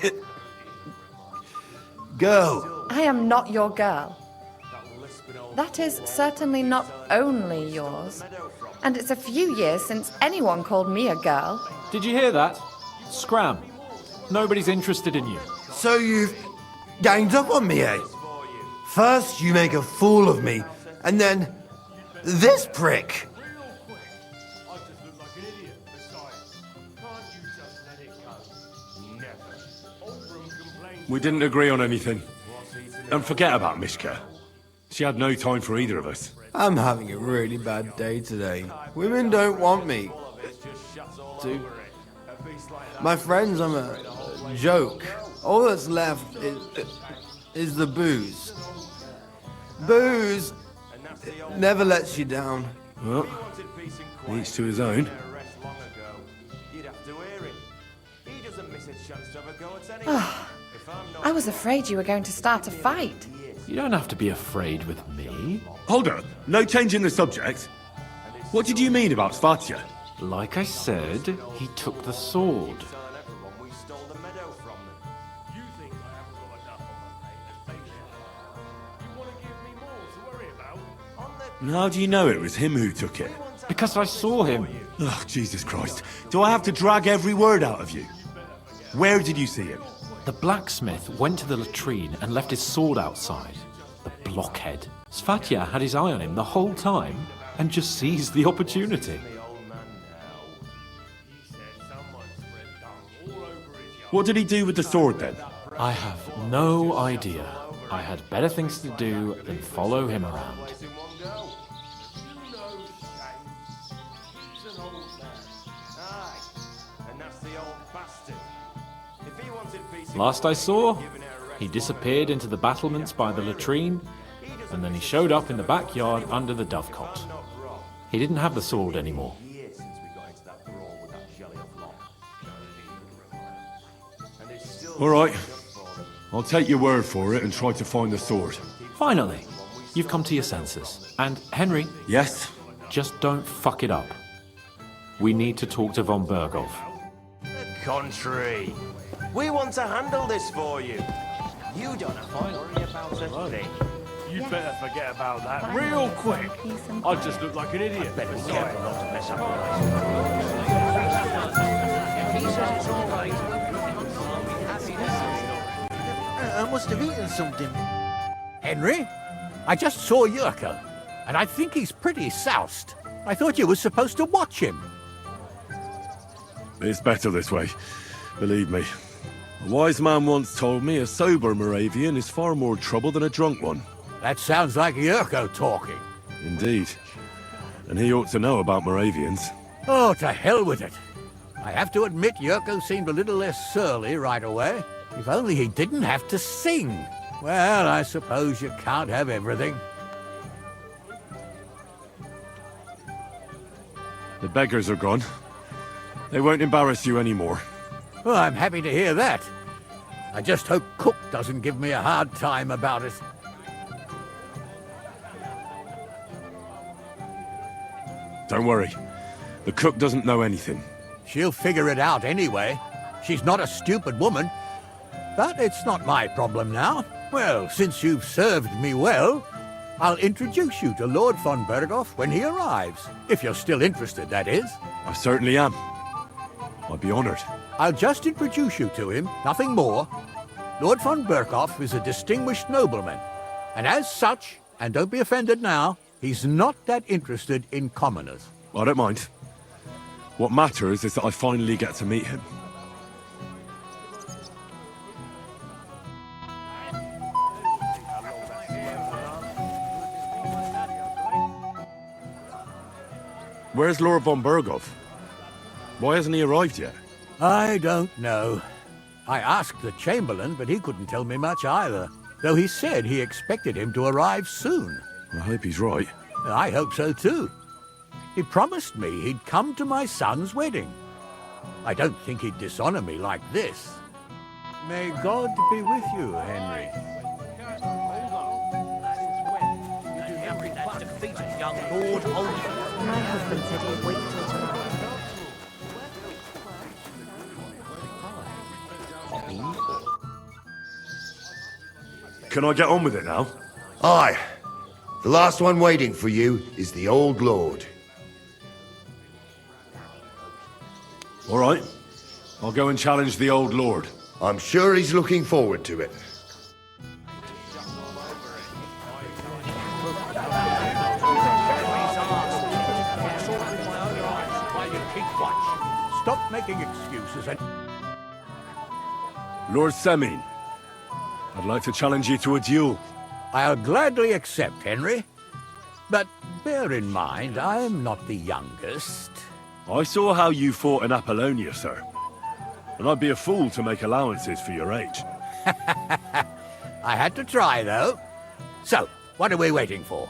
girl? I am not your girl. That is certainly not only yours. And it's a few years since anyone called me a girl. Did you hear that? Scram. Nobody's interested in you. So you've ganged up on me, eh? First you make a fool of me, and then this prick. We didn't agree on anything. And forget about Mishka. She had no time for either of us. I'm having a really bad day today. Women don't want me. My friends, I'm a joke. All that's left is the booze. Booze never lets you down. Well, each to his own. I was afraid you were going to start a fight. You don't have to be afraid with me. Hold on, no change in the subject. What did you mean about Svatya? Like I said, he took the sword. And how do you know it was him who took it? Because I saw him. Oh, Jesus Christ. Do I have to drag every word out of you? Where did you see him? The blacksmith went to the latrine and left his sword outside. The blockhead. Svatya had his eye on him the whole time and just seized the opportunity. What did he do with the sword then? I have no idea. I had better things to do than follow him around. Last I saw, he disappeared into the battlements by the latrine, and then he showed up in the backyard under the dovecot. He didn't have the sword anymore. All right. I'll take your word for it and try to find the sword. Finally, you've come to your senses. And Henry... Yes? Just don't fuck it up. We need to talk to von Berghoff. Contrary. We want to handle this for you. You don't have to worry about a thing. You'd better forget about that real quick. I just look like an idiot. Better be careful not to mess up your I must have eaten something. Henry, I just saw Yurko, and I think he's pretty soused. I thought you were supposed to watch him. It's better this way. Believe me. A wise man once told me a sober Moravian is far more trouble than a drunk one. That sounds like Yurko talking. Indeed. And he ought to know about Moravians. Oh, to hell with it. I have to admit Yurko seemed a little less surly right away. If only he didn't have to sing. Well, I suppose you can't have everything. The beggars are gone. They won't embarrass you anymore. Well, I'm happy to hear that. I just hope Cook doesn't give me a hard time about it. Don't worry. The cook doesn't know anything. She'll figure it out anyway. She's not a stupid woman. But it's not my problem now. Well, since you've served me well, I'll introduce you to Lord von Berghoff when he arrives. If you're still interested, that is. I certainly am. I'd be honored. I'll just introduce you to him, nothing more. Lord von Berghoff is a distinguished nobleman, and as such, and don't be offended now, he's not that interested in commoners. I don't mind. What matters is that I finally get to meet him. Where's Lord von Berghoff? Why hasn't he arrived yet? I don't know. I asked the Chamberlain, but he couldn't tell me much either, though he said he expected him to arrive soon. I hope he's right. I hope so too. He promised me he'd come to my son's wedding. I don't think he'd dishonor me like this. May God be with you, Henry. My husband said he'd wait till tomorrow. Can I get on with it now? Aye. The last one waiting for you is the Old Lord. All right. I'll go and challenge the Old Lord. I'm sure he's looking forward to it. Stop making excuses and... Lord Semin, I'd like to challenge you to a duel. I'll gladly accept, Henry. But bear in mind, I'm not the youngest. I saw how you fought in Apollonia, sir. And I'd be a fool to make allowances for your age. I had to try, though. So, what are we waiting for?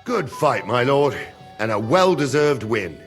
Good fight, my lord, and a well-deserved win.